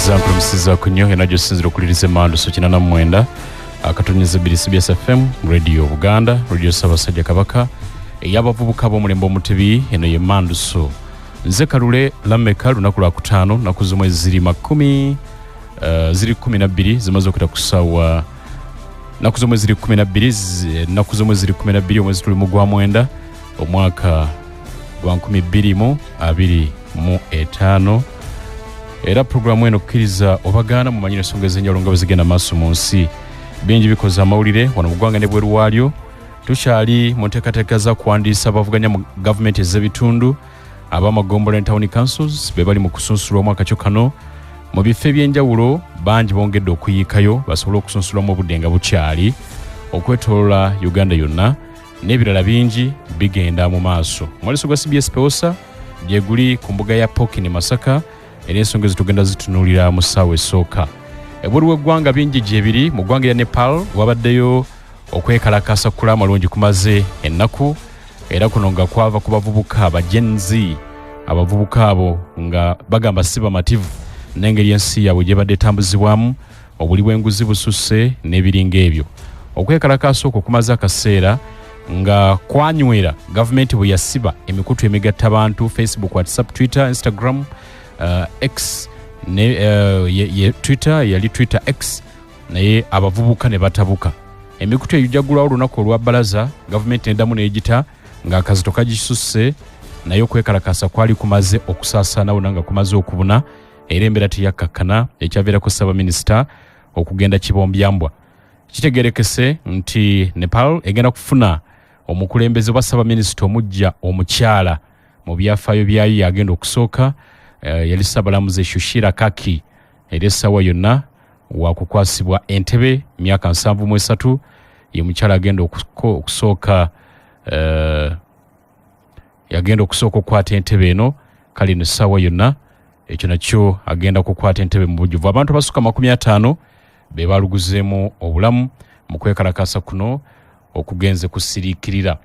example msiza kunyo enajo sinziro kulirize mando so kinana mwenda akatonyeze biri CBS FM Radio Uganda Radio Sabasajja Kabaka yabavubuka bo mulembo mutebi eno ye mando so nze Kalule Lameka lunakula kutano nakuzumwe ziri 10 ziri 12 zimaze okita kusawa nakuzumwe ziri 12 nakuzumwe ziri 12 omwezi tuli mugwa mwenda omwaka gwa 2025 era programu eno kukiriza obagana mu manyire songeze njalo ngabo zigenda maso munsi bingi bikoza amawulire wano mugwanga ne bweru walyo tushali montekateka za kuandisa bavuganya mu government ezebitundu abamagombola town councils bebali mu kusunsulwa mwaka kyokano mu bife byenjawulo bangi bongedde okuyikayo basobola okusunsulwa mu budenga bukyali okwetolola Uganda yonna n'ebirala bingi bigenda mu maaso mwaliso gwa CBS Peosa gyeguli ku mbuga ya Pokini Masaka era ensonga zitugenda zitunulira mu ssaawa esooka ebweru w'eggwanga bingi gyebiri mu ggwanga ya Nepal wabaddeyo okwekalakasa kula amalungi kumaze ennaku era kuno nga kwava ku bavubuka abajenzi abavubuka abo nga bagamba si bamativu n'engeri ensi yaabwe gye badde etambuzibwamu obuli bw'enguzi bususse n'ebiringa ebyo okwekalakasa okwo kumaze akaseera nga kwanywera gavumenti bwe yasiba emikutu emigatta abantu Facebook, WhatsApp, Twitter, Instagram, X ye Twitter yali Twitter X naye abavubuka ne batabuka emikutu eyujagulwa olunaku olwa balaza gavumenti endamu n'egita nga akazito kagisusse naye okwekalakasa kwali kumaze okusaasana wonna kumaze okubuna era embeera teyakkakkana ekyaviirako Ssaabaminisita okugenda kibombyambwa kitegerekese nti Nepal egenda kufuna omukulembeze wa Ssaabaminisita omujja omukyala mu byafaayo byayo yagenda okusooka yali Ssaabalamuzi Shushira Kaki era essaawa yonna wakukwasibwa entebe myaka 73 ye mukyala agenda okusooka yagenda okusooka okukwata entebe eno kale n'essaawa yonna ekyo nakyo agenda kukwata entebe mu bujjuvu abantu abasuka 50 be baluguzeemu obulamu mu kwekalakasa kuno okugenze kusiriikirira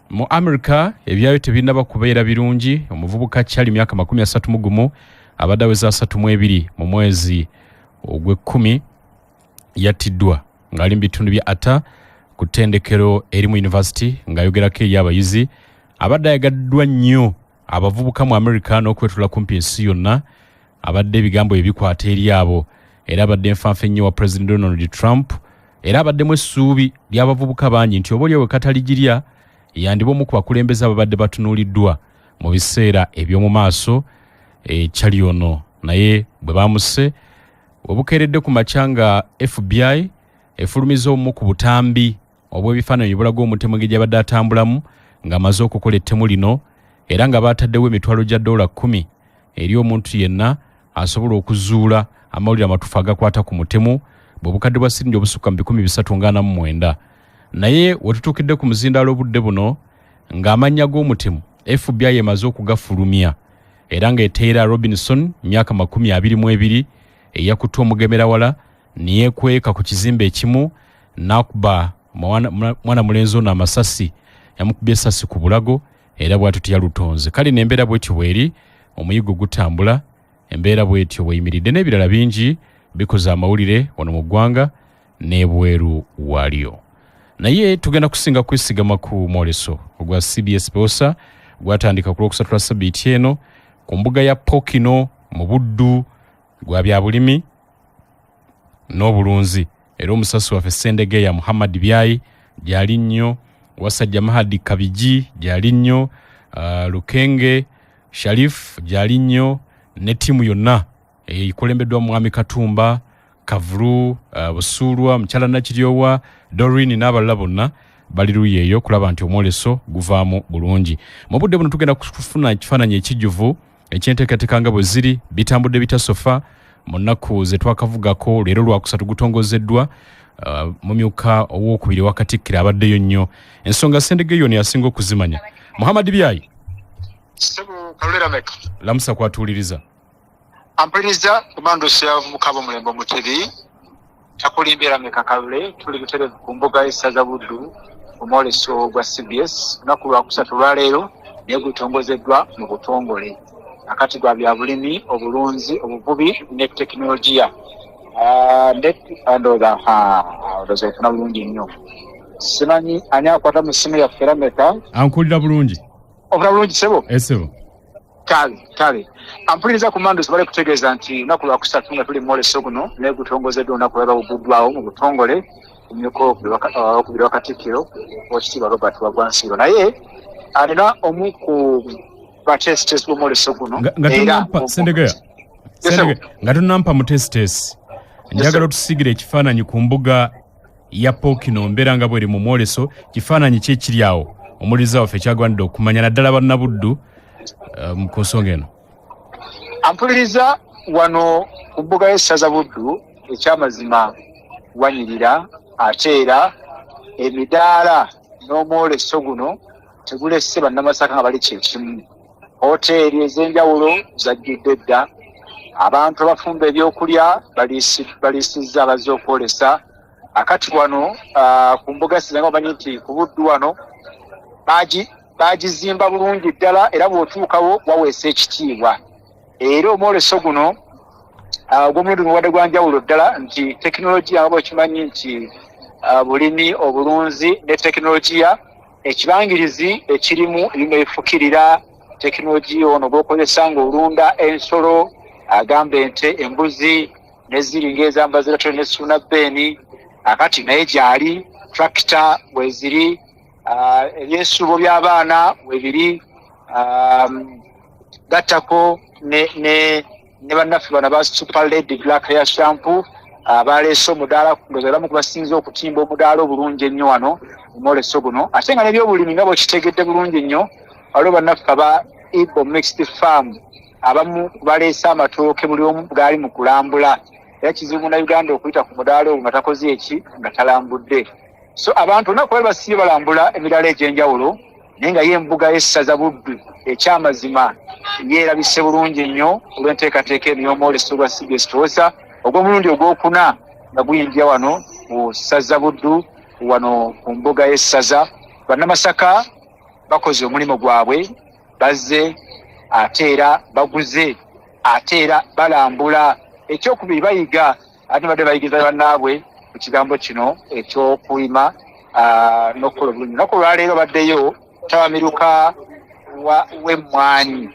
mu America ebyayo tebinaba kubeera birungi omuvubuka kyali myaka 31 abadde aweza 32 mu mwezi ogw'ekumi yattiddwa ng'ali mu bitundu bya Ata ku ttendekero eri mu university ng'ayogerako eri abayizi abadde ayagaddwa nnyo abavubuka mu America n'okwetula kumpi ensi yonna abadde ebigambo ebikwata eri abo era abadde enfanfe nnyo wa President Donald Trump era abaddemu essuubi ly'abavubuka bangi nti oba olyawe kataligirya yandiba omu ku bakulembeze ababadde batunuuliddwa mu biseera eby'omu maaso ekyali ono naye bwe bamuse obukeeredde ku makya nga FBI efulumiza omu ku butambi obw'ebifaananyi ebulaga omutemu engeri gy'abadde atambulamu ng'amaze okukola ettemu lino era nga baataddewo emitwalo gya $10 eri omuntu yenna asobola okuzuula amawulire amatuufu agakwata ku mutemu bw'obukadde bwa siringi obusukka mu 349 naye wetutuukidde ku muzindaalo obudde buno ng'amannya g'omutemu FBI emaze okugafulumya era ng'eteera Robinson myaka 22 eyakutte omugemerawala niyeekweka ku kizimbe ekimu n'akuba mwana mulenzi ono amasasi yamukubye essasi ku bulago era bw'atyo teyalutonze kale n'embeera bw'etyo bw'eri omuyigo gutambula embeera bw'etyo bw'eyimiridde n'ebirala bingi bikoze amawulire wano mu ggwanga n'ebweru waalyo naye tugenda kusinga kwesigama ku mwoleso ogwa CBS Peosa gwatandika ku Lwokusatu Ssabbiiti eno ku mbuga ya Pokino mu Buddu gwa bya bulimi n'obulunzi era omusasi waffe Sendegeya Muhammad Byayi gyali nnyo Wasajja Mahadi Kabiji gyali nnyo Lukenge Sharif gyali nnyo ne ttiimu yonna ekulembeddwa Mwami Katumba Kavuru Busulwa Mukyala Nakiryowa Doreen n'abalala bonna bali luyi eyo kulaba nti omwoleso guvaamu bulungi mu budde buno tugenda kufuna ekifaananyi ekijjuvu ekyenteekateeka nga bwe ziri bitambudde bitasofa mu nnaku ze twakavugako leero lwakusatu gutongozeddwa mumyuka owokubiri wakatikkira abaddeyo nnyo ensonga Sendegeyo ne yasinga okuzimanya Muhammad Byayi lamusa kwatuuliriza ampuliriza komando y'abavubuka b'omulembe omutebi takulimbira meka Kalule tuli butereevu ku mbuga y'essaza Buddu omwoleso gwa CBS lunaku lwakusatu lwaleero naye gutongozeddwa mu butongole akati gwa bya bulimi obulunzi obuvubi ne tekinologiya ndoza okufuna bulungi nnyo simanyi ani akwata mu ssimu yaffe Lameka ankulira bulungi ofuna bulungi sebo esebo kale ampuliriza ku mando zibale kutegeeza nti lunaku lwakusatu nga tuli mwoleso guno naye gutongozeddwa olunaku lwaba buguddwawo mu butongole ku myuka okubiri wa Katikkiro Oweekitiibwa Robert Wagwansiiro naye alina omu ku batesitesi b'omwoleso guno nga tonampa mu tesitesi njagala otusiigire ekifaananyi ku mbuga ya Ppookino mbeera nga bweri mu mwoleso kifaananyi ki ekiri awo omuliza waffe kyagwanidde okumanya naddala bannabuddu ku nsonga eno. Ampuliriza wano ku mbuga y'essaza Buddu ekyamazima wanyirira ate era emidaala n'omwoleso guno tegulesse bannamasaka nga bali kyekimu. Hoteeri ez'enjawulo zajjudde dda, abantu abafumba ebyokulya baliisizza abazze okwolesa. Akati wano ku mbuga sizanga omanyi nti ku Buddu wano bagizimba bulungi ddala era bw'otuukawo waweesa ekitiibwa. Era omwoleso guno ogw'omulundi guwadde gwa njawulo ddala nti tekinologiya nga bwekimanyi nti bulimi obulunzi ne tekinologiya ekibangirizi ekirimu ebintu ebifukirira tekinologiya ono gw'okozesa ng'olunda ensolo agamba ente embuzi neziri ng'ezambazi gatole ne suunabbeeni akati naye gyali tractor bweziri ebyesuubo by'abaana webiri gattako ne bannaffe bano aba Super Lady Black Hair Shampoo baleese omudaala ng'ozaalamu kubasinza okutimba omudaala obulungi ennyo wano omwoleso guno ate nga n'ebyobulimi nga bwekitegedde bulungi nnyo waliwo bannaffe aba Igbo Mixed Farm abamu baleese amatooke buli omu gaali mu kulambula era kizibu na Uganda okuyita ku mudaala ogwo nga takoze eki nga talambudde. So abantu olunaku bali basiibye balambula emidaala egy'enjawulo naye nga y'embuga y'essaza Buddu ekyamazima yeerabise bulungi nnyo olw'enteekateeka eno y'omwoleso gwa CBS Towosa ogw'omulundi ogwokuna nga guyingira wano ku ssaza Buddu wano ku mbuga y'essaza. Bannamasaka bakoze omulimu gwabwe bazze ate era baguze ate era balambula. Ekyokubiri bayiga ate badde bayigiza bannaabwe ku kigambo kino eky'okuyima n'okukola obulungi. Lunaku olwaleero baddeyo tabamiruka w'emmwanyi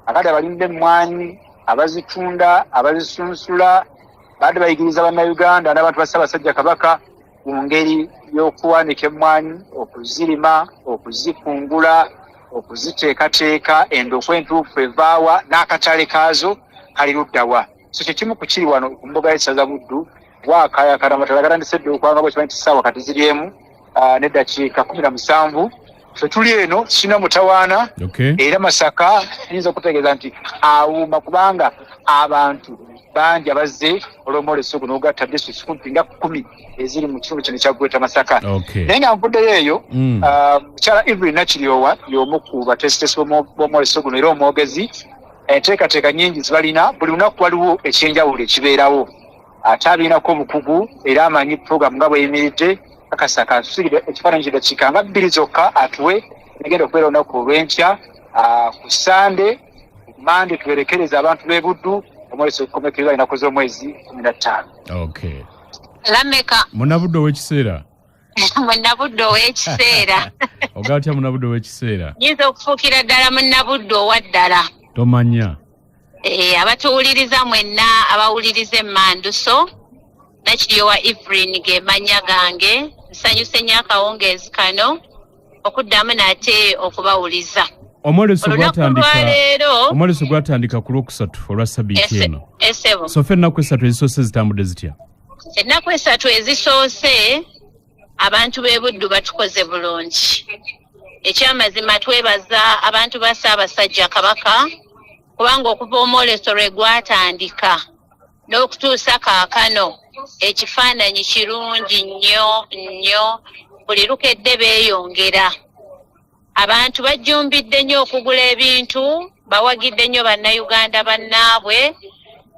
akati abalimi b'emmwanyi abazitunda abazisunsula badde bayigiriza bannayuganda n'abantu ba Ssaabasajja Kabaka ku ngeri y'okuwanika emmwanyi okuzirima okuzikungula okuziteekateeka endokwa entuufu evaawa n'akatale kaazo kali luddawa. So kyekimu ku kiri wano ku mbuga y'essaza Buddu waakayakana amatala gatandise dde okwanga bwekimanyi ti ssaawa kati ziri emu n'eddakiika 17. Ffe tuli eno sina mutawaana era Masaka yinza okutegeeza nti awuuma kubanga abantu bangi abazze olw'omwoleso guno ogatta district kumpi nga 10 eziri mu kitundu kino ekya Gweta Masaka. Naye nga nvuddeyo eyo mukyala Evelyn Nakiryowa y'omu ku batesitesi b'omwoleso guno era omwogezi. Enteekateeka nnyingi zibalina buli lunaku waliwo ekyenjawulo ekibeerawo ate abiinako obukugu era amanyi puroguramu nga bweyimiridde akasaka atusigire ekifaananyi kidakiika nga 2 zokka atuwe negenda okubeera olunaku olw'enkya ku Sande Mande tuberekereza abantu b'e Buddu omwoleso okukomekerera ennaku z'omwezi 15. Lameka munabudde ow'ekiseera munabudde ow'ekiseera ogaa otya munabudde ow'ekiseera nyinza okufuukira ddala munabudde owaddala tomanya abatuwuliriza mwenna abawuliriza emmanduso Nakiryowa Evelyn ge mannya gange nsanyuse nnyo akawungeezi kano okuddamu nate okubawuliza. Omwoleso gwatandika ku Lwokusatu olwa Ssabbiiti eno. So ffe ennaku esatu ezisoose zitambudde zitya? Ennaku esatu ezisoose abantu b'e Buddu batukoze bulungi. Ekyamazima twebaza abantu ba Ssaabasajja Kabaka kubanga okuva omwoleso lwe gwatandika n'okutuusa kaakano ekifaananyi kirungi nnyo buli lukedde beeyongera. Abantu bajjumbidde nnyo okugula ebintu bawagidde nnyo bannayuganda bannaabwe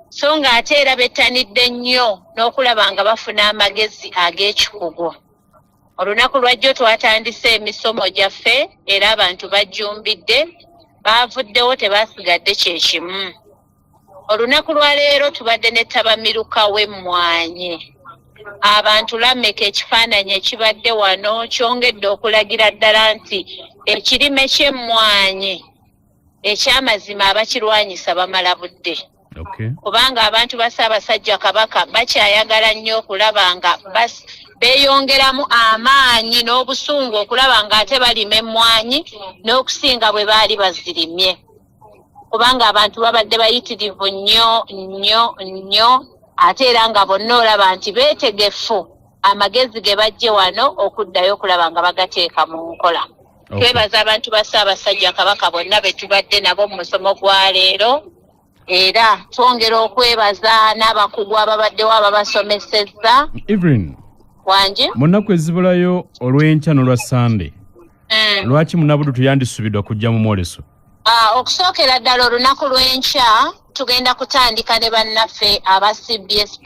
so nga ate era bettanidde nnyo n'okulaba nga bafuna amagezi ag'ekikugu. Olunaku lwajjo twatandise emisomo gyaffe era abantu bajjumbidde baavuddewo tebasigadde kyekimu. Olunaku lwa leero tubadde ne tabamiruka w'emmwanyi. Abantu Lameka ekifaananyi ekibadde wano kyongedde okulagira ddala nti ekirime ky'emmwanyi ekyamazima abakirwanyisa bamala budde. Kubanga abantu ba Ssaabasajja Kabaka bakyayagala nnyo okulaba nga beeyongeramu amaanyi n'obusungu okulaba nga ate balima emmwanyi n'okusinga bwe baali bazirimye. Kubanga abantu babadde bayitirivu nnyo ate era nga bonna olaba nti beetegefu amagezi ge bajje wano okuddayo okulaba nga bagateeka mu nkola. Twebaza abantu ba Ssaabasajja Kabaka bonna be tubadde nabo mu musomo gwa leero, era twongera okwebaza n'abakugu ababaddewo ababasomesezza. Evelyn, wangi mu nnaku ezibulayo olw'enkya n'olwa Sande, lwaki Munnabuddu yandisubiddwa kujja mu mwoleso? Okusookera ddala olunaku lw'enkya tugenda kutandika ne bannaffe aba CBS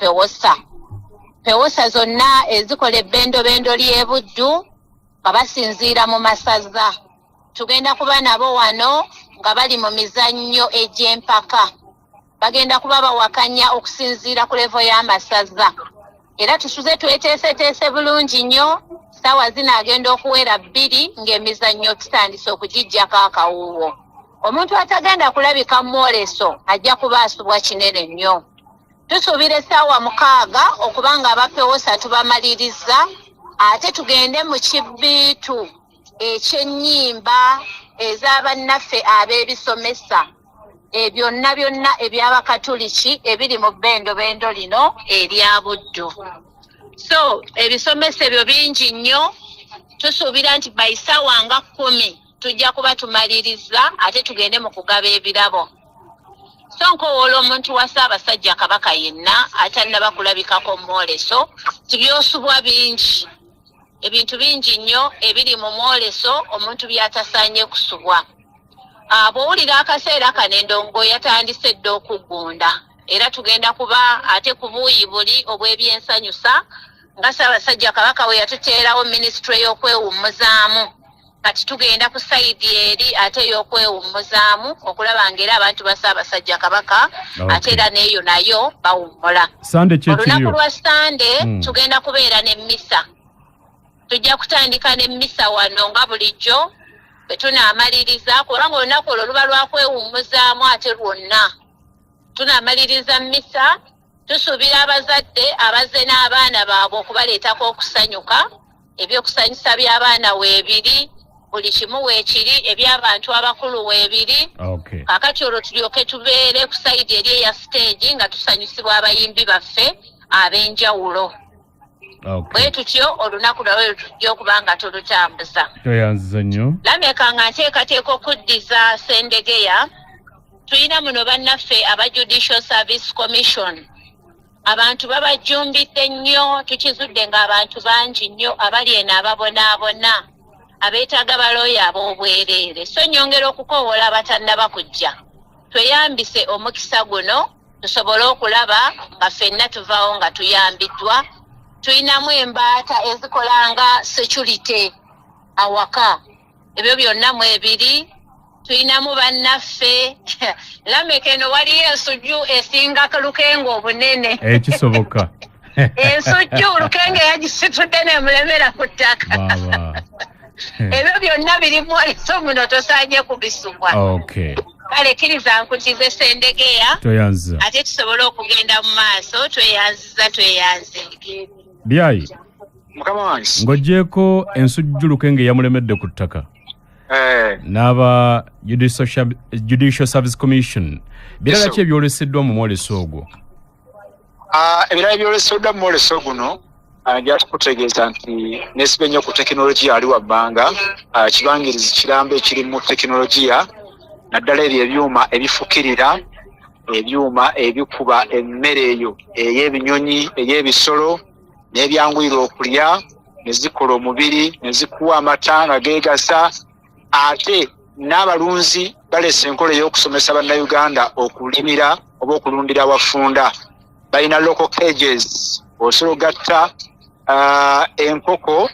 Pewosa zonna ezikola ebbendobendo ly'e Buddu nga basinziira mu masaza. Tugenda kuba nabo wano nga bali mu mizannyo egy'empaka. Bagenda kuba bawakanya okusinziira ku levo y'amasaza. Era tusuze tweteeseteese bulungi nnyo, ssaawa zino agenda okuwera 2 ng'emizannyo tutandise okugijjako akawuuwo. Omuntu atagenda kulabika mu mwoleso ajja kuba asubwa kinene nnyo. Tusuubira essaawa 6 okuba nga abapewosa tubamaliriza, ate tugende mu kibbiitu ekyennyimba ez'abannaffe ab'ebisomesa byonna eby'Abakatuliki ebiri mu bbendobendo lino erya Buddu. So ebisomesa ebyo bingi nnyo, tusuubira nti by ssaawa nga 10 tujja kuba tumaliriza ate tugende mu kugaba ebirabo. So nkowoola omuntu wa Ssaabasajja Kabaka yenna atannaba kulabikako mwoleso, tibyosubwa bingi, ebintu bingi nnyo ebiri mu mwoleso omuntu byatasaanye kusubwa. Bw'owulira akaseera kano endongo yatandise dda okugunda, era tugenda kuba ate ku buuyi buli obw'ebyensanyusa nga Ssaabasajja Kabaka we yatuteerawo minisitule y'okwewummuzaamu. Kati tugenda ku sayidi eri ate ey'okwewummuzaamu okulaba ng'era abantu ba Ssaabasajja Kabaka ate era n'eyo nayo bawummula. Olunaku lwa Sande tugenda kubeera n'emmisa. Tujja kutandika n'emmisa wano nga bulijjo bwe tunaamaliriza, kubanga olunaku olwo luba lwa kwewummuzaamu ate lwonna. Tunaamaliriza mmisa, tusuubira abazadde abazze n'abaana baabwe okubaleetako okusanyuka. Ebyokusanyusa by'abaana weebiri, buli kimu weekiri, eby'abantu abakulu weebiri. Kaakati olwo tulyoke tubeere ku sayidi eri eya stage nga tusanyusibwa abayimbi baffe ab'enjawulo. Bwe tutyo olunaku lwawe tujja okuba nga tulutambuza. Toyanziza nnyo. Lameka nga nteekateeka okuddiza Sendegeya. Tulina muno bannaffe aba Judicial Service Commission. Abantu babajjumbidde nnyo, tukizudde ng'abantu bangi nnyo abali eno ababonaabona, abeetaaga balooya ab'obwereere. So nnyongera okukoowoola abatannaba kujja, tweyambise omukisa guno tusobole okulaba nga ffenna tuvaawo nga tuyambiddwa. Tulinamu embaata ezikolanga security awaka, ebyo byonna mu ebiri. Tulinamu bannaffe Lameka eno waliyo ensujju esinga Lukenge obunene. Kisoboka. Ensujju Lukenge yagisitudde nemulemera ku ttaka. Ebyo byonna biri mwoleso muno tosaanye kubisubwa. Kale kkiriza nkutize Sendegeya. Toyanziza. Ate tusobole okugenda mu maaso tweyanze. Byayi. Mukama wange. Ng'oggyeko ensujju Lukenge yamulemedde ku ttaka. N'aba Judicial Service Commission. Birala ki ebyoleseddwa mu mwoleso ogwo? Ebirala ebyoleseddwa mu mwoleso guno gyatukutegeeza nti neesibe nnyo ku tekinologiya ali wabbanga, kibangirizi kirambo ekiri mu tekinologiya, naddala ebyo ebyuma ebifukirira, ebyuma ebikuba emmere eyo ey'ebinyonyi, ey'ebisolo, n'ebyanguyira okulya, ne zikola omubiri, ne zikuwa amata nga geegasa. Ate n'abalunzi baleese enkola ey'okusomesa bannayuganda okulimira oba okulundira wafunda. Balina local cages, osobola ogatta enkoko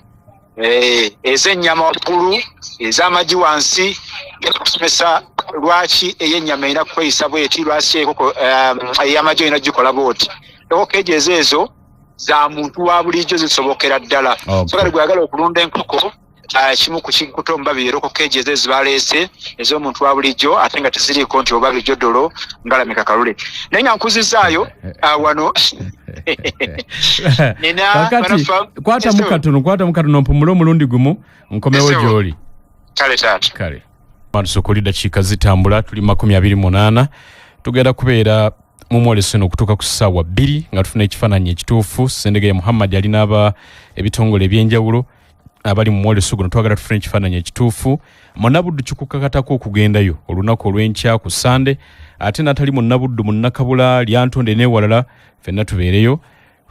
ez'ennyama waggulu, ez'amagi wansi, okusomesa lwaki ey'ennyama erina kweyisa bweti lwaki ey'amagye erina gikola bwoti enkoko keeji ezo za muntu wa bulijjo zisobokera ddala so kale gweyagala okulunda enkoko kimu ku kikuta omubabiri era keeji ezo ezibaleese ez'omuntu wa bulijjo ate nga teziriiko nti oba bulijjo ddolo ngalamika kalule naye nga nkuzizaayo wano kakati kwata mukatono mpumule omulundi gumu nkomewo gy'oli kale taata kale matusokoli dakiika zitambula tuli 28 tugenda kubeera mu mwoleso eno okutuuka ku ssaawa 2 nga tufuna ekifaananyi ekituufu Sendegeya Muhammad alina ebitongole ebyenjawulo abali mu mwoleso guno twagala tufuna ekifaananyi ekituufu Munnabuddu kikukakatako okugendayo olunaku olw'enkya ku Sande ate natali Munnabuddu Munnakabula Lyantonde n'ewalala ffenna tubeereyo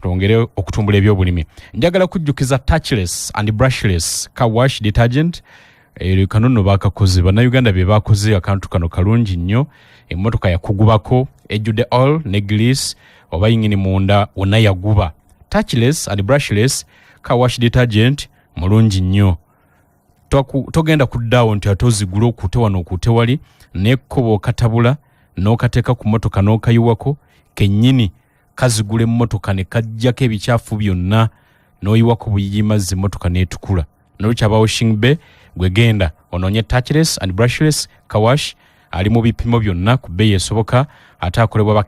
twongere okutumbula ebyobulimi njagala kujjukiza touchless and brushless car wash detergent kano nno baakakoze bannayuganda be baakoze akantu kano kalungi nnyo emmotoka yakugubako ejjudde oil ne grease oba yingini munda wonna yaguba touchless and brushless car wash detergent mulungi nnyo togenda kuddaawo nti ate ozigula okuute wano okuute wali nekkobo okatabula n'okateeka ku mmotoka n'okayiwako kennyini kazigula emmotoka ne kajjako ebikyafu byonna n'oyiwako buyigi mazzi emmotoka n'etukula n'olukyaba washing bay gwegenda onoonye touchless and brushless kawash ali mu bipimo byonna ku bbeeyi esoboka ate akolebwa ba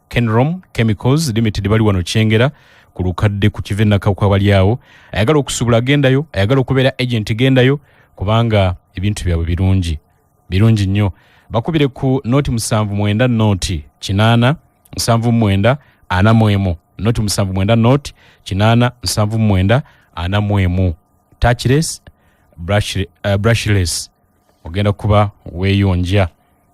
Kenrom Chemicals Limited bali wano Kyengera ku lukadde ku kivenaka kwa bali awo ayagala okusubula gendayo ayagala okubeera agent gendayo kubanga ebintu byabwe birungi nnyo bakubire ku noti 79 noti 8 79 41 noti 79 noti 8 79 41 touchless brushless ogenda kuba weeyonja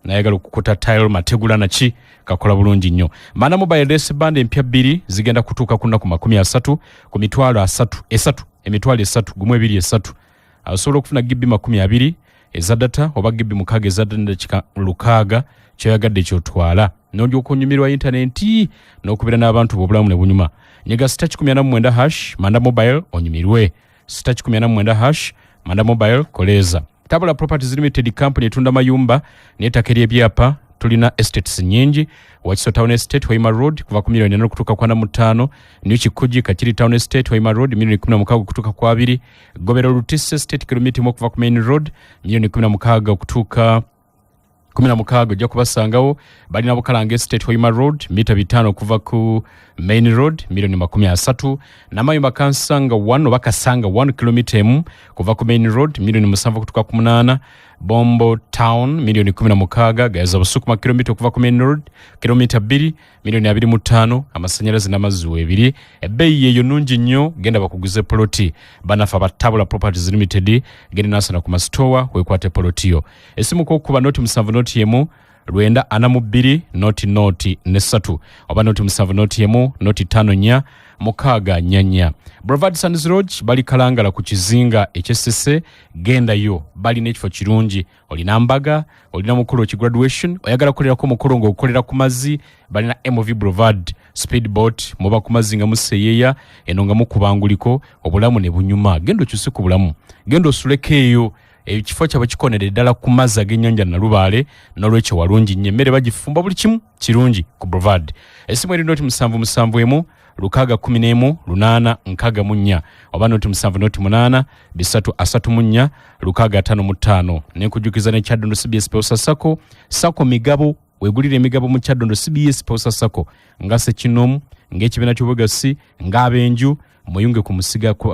nayagala okukuta tile mategula naki kakola bulungi nnyo Mana mobile race band empya 2 zigenda kutuuka ku nnaku 30 ku mitwalo 3 emitwalo 3 gumu 2 3 asobola okufuna gibbi 20 eza data oba gibbi 6 eza data 6 kyoyagadde kyotwala n'olyoka onyumirwa intaneti n'okubeera n'abantu b'obulamu ne bunyuma nyiga *89 hash Manda mobile onyumirwe *89 Manda mobile koleza Tabula Properties Limited Company etunda mayumba n'ettaka ery'ebyapa tulina estates nyingi Wakiso Town Estate Hoima Road kuva ku milioni 4 kutuuka kwa 5 New Kikuji Kachiri Town Estate Hoima Road milioni 16 kutuuka kwa 2 Gobero Lutise Estate kilomita 1 kuva ku Main Road milioni 16 kutuuka 16 ojja kubasangawo balina Bukalange Estate Hoima Road mita 5 kuva ku Main Road milioni 30 n'amayumba Kansanga 1 oba Kasanga 1 kilomita 1 kuva ku Main Road milioni 7 kutuuka ku 8 Bombo Town milioni 16 gaza busukuma kilomita kuva ku Main Road kilomita 2 milioni 25 amasanyalaze n'amazzi 2 ebbeeyi eyo nungi nnyo genda bakuguze poloti banafa ba Tabula Properties Limited genda nasana ku masitowa wekwate polotiyo esimu ko kuba noti 7 noti yemu Lwenda anamu 2 noti ne 3 oba noti 7 noti yemu noti 5 nya mukaga nyanya Brevard Sands Road bali kalangala ku kizinga HSS genda yo bali n'ekifo kirungi olina mbaga olina mukulu ki graduation oyagala kolera ko mukulu ngo okolera ku mazzi bali na MV Brevard speedboat muba ku mazzi nga museyeya enonga mukubanguliko obulamu ne bunyuma gendo kyuse ku bulamu gendo sulekeyo ekifo kyabo kikonere ddala ku mazzi ag'ennyanja na lubaale n'olwekyo walungi nnyo emmere bagifumba buli kimu kirungi ku Brevard esimu eri noti 771 Lukaga 11 lunana nkaga munya oba noti 7 noti 8 bisatu asatu munya Lukaga 5 nekujukiza ne Kyadondo CBS Posa Sako migabo wegulire emigabo mu Kyadondo CBS Posa Sako ngase kinomu ng'ekibiina ky'obwegasi ng'abenju muyunge ku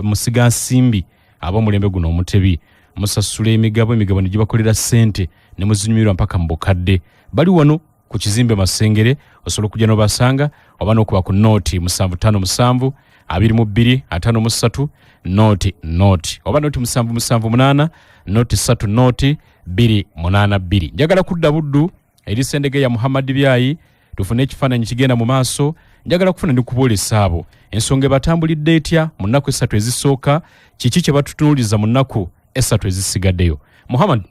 musiga nsimbi abo mulembe guno omutebi musasule emigabo ne gibakolera ssente ne muzinyumirwa mpaka mbokadde bali wano ku kizimbe Masengere osobola okujja n'obasanga oba n'okuba ku noti 757 22 53 noti oba noti 778 noti 3 noti 282 njagala kudda buddu eri Sendegeya Muhammad Byayi tufune ekifaananyi kigenda mu maaso njagala kufuna ndi kuboolesa abo ensonga ebatambulidde etya mu nnaku 3 ezisooka kiki kye batutunuuliza mu nnaku 3 ezisigaddeyo Muhammad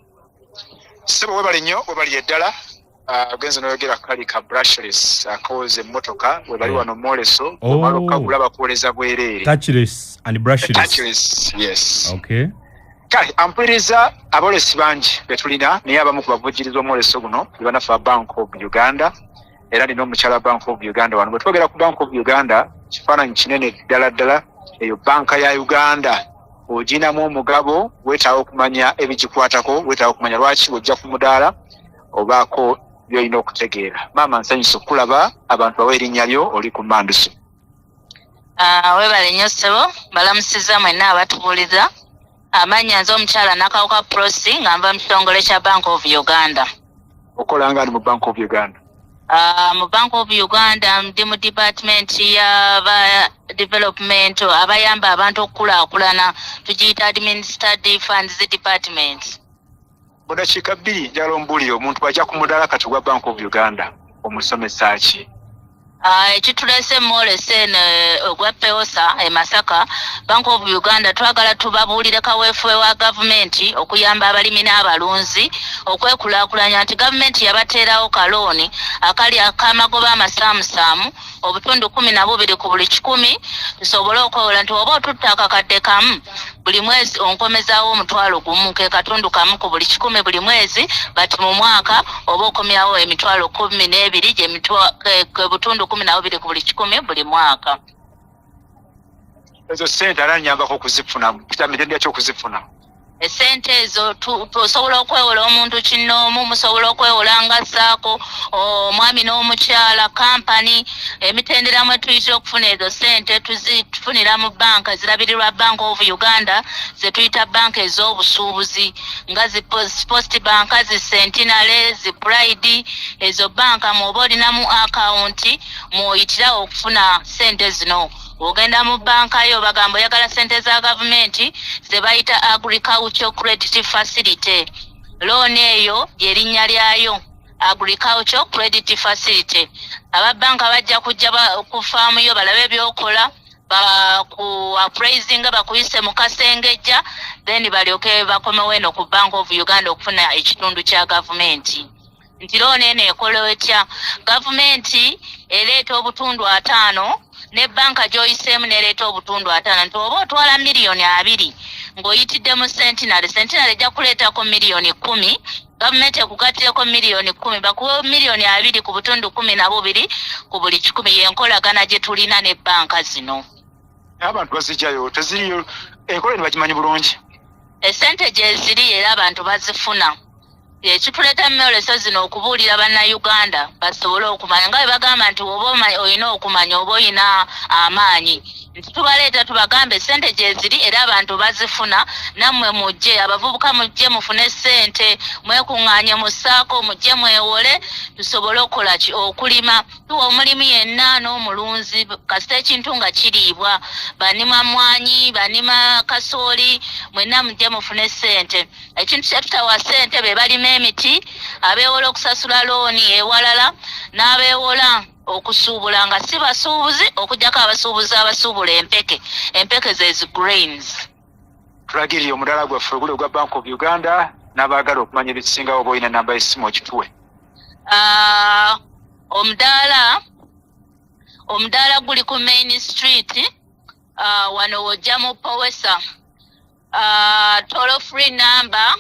sebo webali nnyo webali eddala genzo noyogera kali ka brushless akoze motoka webali wano moleso webali okagula bakuoleza bwerere touchless and brushless touchless yes okay kale ampuliriza abolesi bangi betulina naye abamu ku bavujjiriza omwoleso guno banafa Bank of Uganda era nina omukyala Bank of Uganda wano bwe twogera ku Bank of Uganda kifaananyi kinene ddala eyo banka ya Uganda oginamu omugabo weetaaga okumanya ebigikwatako weetaaga okumanya lwaki ojja ku mudaala obaako byolina okutegeera. Maama nsanyusa okulaba abantu bawe erinnya lyo oli ku Manduso. Webale nnyo ssebo balamusiza mwenna abatubuuliza. Amanya nze omukyala Nakawuka Prosi nga nva mu kitongole kya Bank of Uganda. Okola nga ndi mu Bank of Uganda? Mu Bank of Uganda ndi mu department ya development abayamba abantu okukulaakulana tugiyita administrative funds department. Mudakiika bbiri njagala ombuulire omuntu bw'ajja ku mudaala kati gwa Bank of Uganda omusomesa ki? Ekitulese mwolese ogwa PEOSA e Masaka Bank of Uganda twagala tubabuulire kaweefube wa gavumenti okuyamba abalimi n'abalunzi okwekulaakulanya nti gavumenti yabateerawo kalooni akali akamagoba amasaamusaamu obutundu 12 ku buli 100 tusobole okwewola nti oba otutta akakadde kamu buli mwezi onkomezaawo omutwalo gumu ke katundu kamu ku buli 100 buli mwezi bati mu mwaka oba okomyawo emitwalo 12 gye butundu 12 ku buli 100 buli mwaka. Ezo sente alanyambako okuzifunamu kitamidde ekyokuzifuna. Esente ezo tusobola okwewola omuntu kinnoomu musobola okwewola nga ssaako omwami n'omukyala kampani emitendera mwe tuyitira okufuna ezo sente tuzifunira mu banka zirabirirwa Bank of Uganda ze tuyita banka ez'obusuubuzi nga zi Post Bank zi Sentinel zi Pride ezo banka mwoba olinamu akawunti mwoyitira okufuna sente zino. Ogenda mu banka yo bagamba oyagala sente za gavumenti ze bayita Agricultural Credit Facility. Loan eyo yerinnya lyayo Agricultural Credit Facility. Ababanka bajja kujja ku faamu yo balabe ebyokola ku appraising bakuyise mu kasengejja then balyoke bakomewo eno ku Bank of Uganda okufuna ekitundu kya gavumenti. Nti loan eno ekola etya? Gavumenti ereeta obutundu 5 ne banka joyisemu nereeta obutundu 5 nti oba otwala $2,000,000 ng'oyitidde mu Sentinel ejja kuleetako $10,000,000 gavumenti ekugatireko $10,000,000 bakuwa $2,000,000 ku butundu 12 ku buli 100 y'enkolagana gye tulina ne banka zino. Abantu bazijjayo teziriyo enkola eno bagimanyi bulungi. Esente gye ziri era abantu bazifuna. Ekituleeta mmeoleso zino okubuulira bannayuganda basobole okumanya nga bwe bagamba nti oba olina okumanya oba olina amaanyi nti tubaleeta tubagambe esente gye ziri era abantu bazifuna nammwe mujje abavubuka mujje mufune sente mwekuŋŋaanye mussaako mujje mwewole tusobole okukola ki okulima tuwa omulimi yenna n'omulunzi kasita ekintu nga kiriibwa banima mwanyi banima kasooli mwenna mujje mufune sente ekintu kyetutawa sente be balima emiti abeewola okusasula looni ewalala n'abeewola okusuubula nga si basuubuzi okujjako abasuubuzi abasuubula empeke zezi grains. Tulagirire omudaala gwaffe oguli ogwa Bank of Uganda n'abaagala okumanya ebisingawo bw'olina namba y'essimu ogituwe. Omudaala guli ku Main Street wano wojja mu Powesa toll free number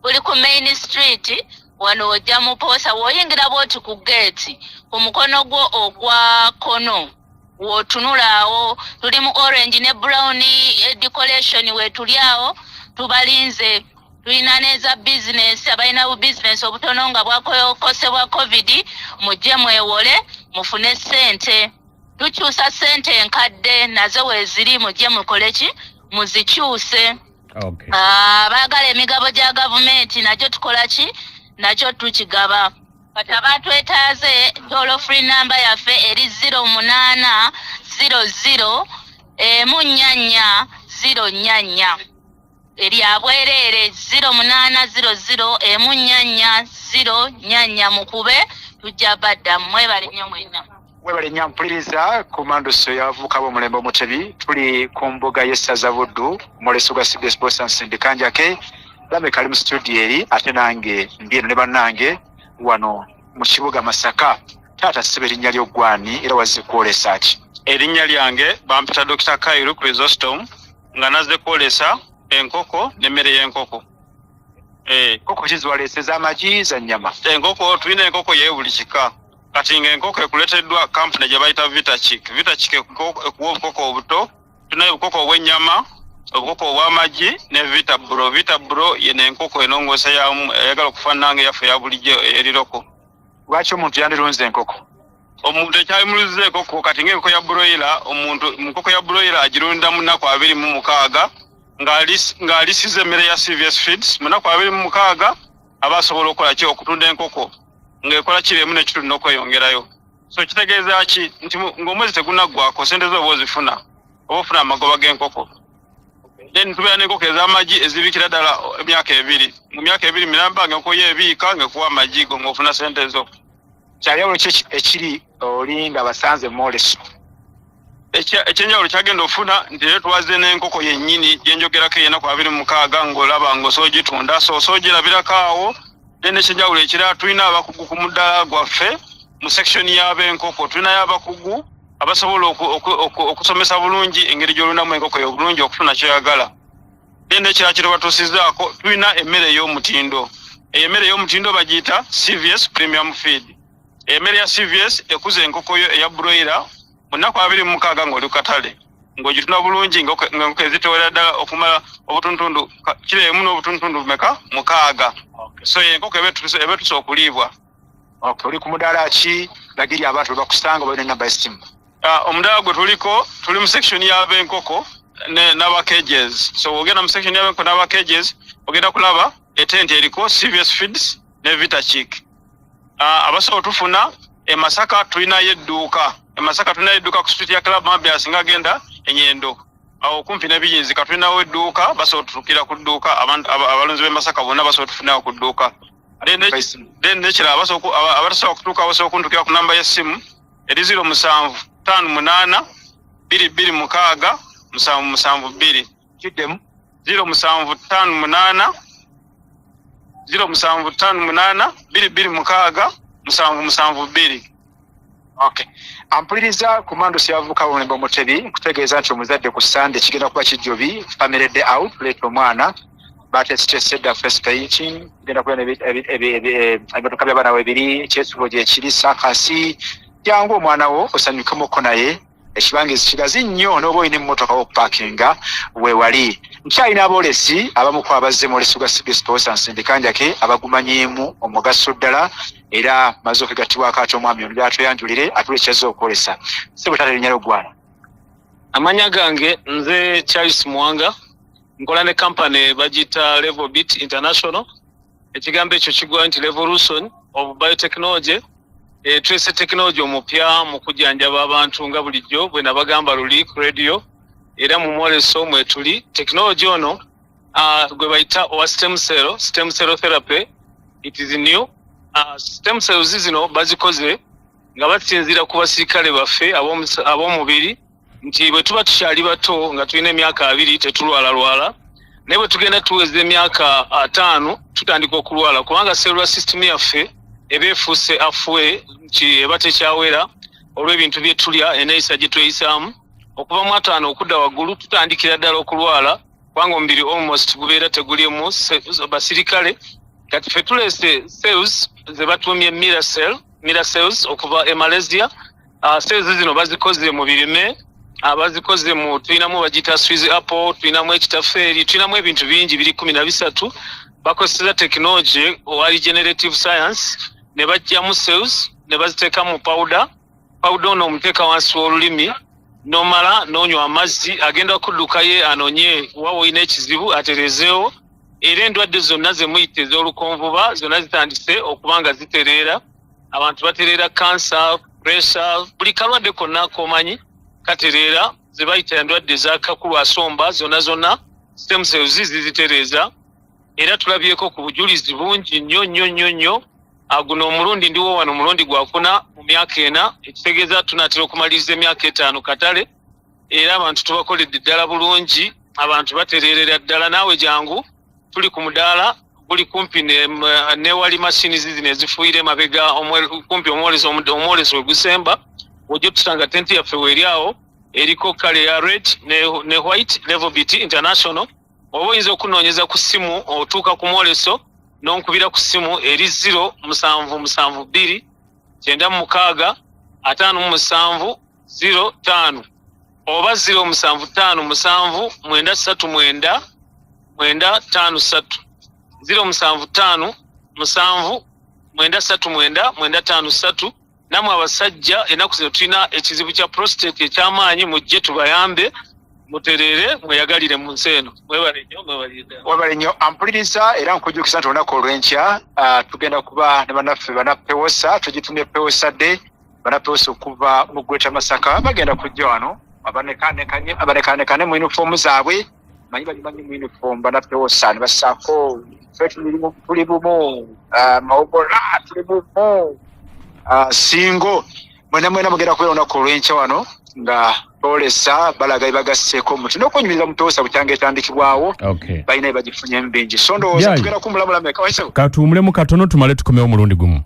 buli ku Main Street wano ojja mu Powesa w'oyingira bw'oti ku gate ku mukono gwo ogwa kono w'otunula awo tuli mu orange ne brown decoration weetuli awo tubalinze tulina neza business abalina bu business obutono nga bwakosebwa COVID mujje mwewole mufune sente tukyusa sente enkadde nazo weeziri mujje mukole ki muzikyuse. Baagala emigabo gya gavumenti najyo tukola ki nakyo tukigaba kati abatwetaaze toll free number yaffe eri 0800 144 eri abwereere 0800 144 mukube tujja badda mwebale nnyo mwenna. Webale nnyo mpuliriza ku Manduso y'abavubuka b'omulembe Omutebi tuli ku mbuga y'essaza Buddu mwoleso gwa CBS Sports and Sindikanjake Lame kali mu studio eri ate nange mbieno ne bannange wano mu kibuga Masaka taata ssebe erinnya ly'oggwani era wazze kwolesa ki? Erinnya lyange bampita Dr. Kairu Chrysostom nga nazze kwolesa enkoko n'emmere y'enkoko. Enkoko ki ziwaleeseza amagi za nnyama? Enkoko tulina enkoko ye buli kika. Kati ng'enkoko ekuleeteddwa kampuni gye bayita VitaChick. VitaChick ekuwa obukoko obuto, tulina obukoko obw'ennyama, obukoko obw'amagi ne Vitabro. Vitabro yeno enkoko enongoosa eyagala okufaanana ng'eyaffe eya bulijjo eriroko. Lwaki omuntu yandirunze enkoko? Omuntu ekyayimuluza enkoko kati ng'enkoko ya broiler, omuntu mu nkoko ya broiler agirunda mu nnaku 26 ng'alisiza emmere ya CVS Feeds. Mu nnaku 26 aba asobola okukola ki? Okutunda enkoko ng'ekola kiremu n'ekitundu n'okweyongerayo. So kitegeeza ki? Nti ng'omwezi tegunaggwako sente zo oba ozifuna, oba ofuna amagoba g'enkoko. Then tubeera n'enkoko ez'amagi ezibikira ddala emyaka 2. Mu myaka 2 miramba ng'enkoko ye ebiika ng'ekuwa amagi go ng'ofuna sente zo. Kyaliawulo ki ekiri oli nga basanze mwoleso? Ekyenjawulo kyagenda ofuna nti era twaze n'enkoko yennyini gyenjogerako ey'ennaku 26 ng'olaba ng'osoogitunda, so osoogirabirako awo. Then ekyenjawulo ekirala tulina abakugu ku mudaala gwaffe mu section y'ab'enkoko. Tulinayo abakugu abasobola okusomesa bulungi engeri gy'olundamu enkoko eyo bulungi okufuna ky'oyagala. Then ekirala kye tubatuusizaako tulina emmere ey'omutindo. Emmere ey'omutindo bagiyita CVS Premium Feed. Emmere ya CVS ekuza enkoko yo eya broiler mu nnaku 26 ng'oli ku katale ng'ogitunda bulungi ng'enkoko ezitewera ddala okumala obutuntundu kiro emu n'obutuntundu bumeka 6. So enkoko ebetusa okuliibwa. Oli ku mudaala ki lagiri abantu bakusanga balina namba y'essimu? Omudaala gwe tuliko tuli mu section y'ab'enkoko n'aba cages. So ogenda mu section y'ab'enkoko n'aba cages ogenda kulaba etenti eriko CVS Feeds ne VitaChick. Abasobola tufuna e Masaka tulinayo edduuka. E Masaka tulinayo edduuka ku street ya Club Mabias nga agenda Enyendo. Awo kumpi ne Bijinzi tulinawo edduuka basobola tutukira ku dduuka. Abalonzi b'e Masaka bonna basobola tufunayo ku dduuka. Then nekira abatasobola kutuuka basobola okuntukira ku namba y'essimu eri 0758 226 772. Kiddemu 0758 226 772. Okay. Ampuliriza kumando syavuka Bulembo Mutebi kutegeeza nti omuzadde ku Sunday kigenda kuba kijjobi family day out leeta omwana batesitessedda first painting kigenda kuba ebimotoka by'abaana babiri ekyesulo gye kiri sakasi jangu omwana wo osanyukemoko naye ekibangezi kigazi nnyo n'oba olina emmotoka w'okupaakinga weewali. Nkyalina aboolesi abamu ku abazze mu olesi gwa CBS Power Nsindikanja abagumanyiimu omugaso ddala era maze okugattibwako ate omwami ono gy'atweyanjulire atule kyazze okwolesa. Ssebo taata erinnya ly'oggwani? Amanya gange nze Charles Mwanga nkola ne company bagita Level Bit International. Ekigambo ekyo kigwa nti Revolution of Biotechnology. Trace technology omupya mu kujanjaba abantu nga bulijjo bwe nabagamba luli ku radio era mu mwoleso mwe tuli. Technology ono gwe bayita owa stem cell therapy. It is new. Stem cells zino bazikoze nga basinzira ku basirikale baffe ab'omubiri nti bwe tuba tukyali bato nga tulina emyaka 2 tetulwala naye bwe tugenda tuweza emyaka 5 tutandika okulwala kubanga cellular system yaffe eba efuuse afuwe nti eba tekyawera olw'ebintu bye tulya eneyisa gye tweyisaamu okuva mu 5 okudda waggulu tutandikira ddala okulwala kubanga omubiri almost gubeera teguliemu basirikale. Kati ffe tulese cells ze batuumye mira cells okuva e Malaysia. Cells zino bazikoze mu birime abazikoze mu tulinamu bagita Swiss apple, tulinamu ekitafeeri, tulinamu ebintu bingi biri 13 bakozesa technology owa regenerative science ne bajjamu cells ne baziteeka mu powder ono omuteeka wansi w'olulimi n'omala n'onywa amazzi agenda okudduka ye anonye wawe olina ekizibu aterezeewo. Era endwadde zonna ze muyita ez'olukonvuba zonna zitandise okuba nga zitereera. Abantu batereera cancer, pressure, buli kalwadde konna komanyi katereera ze bayita endwadde ez'akakulu asomba zonna stem cells zizitereeza. Era tulabyeko ku bujulizi bungi nnyo. Guno omulundi ndiwo wano omulundi gwakuna mu myaka 4 ekitegeeza tunatera okumaliriza emyaka 5 katale era abantu tubakoledde ddala bulungi abantu batereerera ddala. Naawe jangu tuli ku mudaala guli kumpi ne wali machine zino ezifuuyira emabega kumpi omwoleso wegusemba ojja tusanga tenti yaffe weeryawo eriko kale ya red ne white level bit international oba oyinza okunoonyeza ku ssimu otuuka ku mwoleso n'onkubira ku ssimu eri 07772 96 575 oba 075 939 953 075 939 namwe abasajja ennaku zino tulina ekizibu kya prostate ekyamaanyi mujje tubayambe muterere mweyagalire mu nsi eno. Webale nnyo ampuliriza era nkujjukisa nti olunaku olw'enkya tugenda kuba ne bannaffe bannapewosa tugitumye pewosa de bannapewosa okuva mu Greater Masaka bagenda kujja wano abanekanekane mu yunifoomu zaabwe manyi balimanyi mu yunifoomu bannapewosa ne bassaako tuli bumu mawogola tuli bumu singo mwena mugenda kubeera olunaku olw'enkya wano nga olesa balaga bagasseeko muti n'okunyumiriza mupewosa bukyanga etandikibwawo balina ebagifunye embingi so ndowooza tugenda kumulamulamu katuwumulemu katono tumale tukomewo mulundi gumu.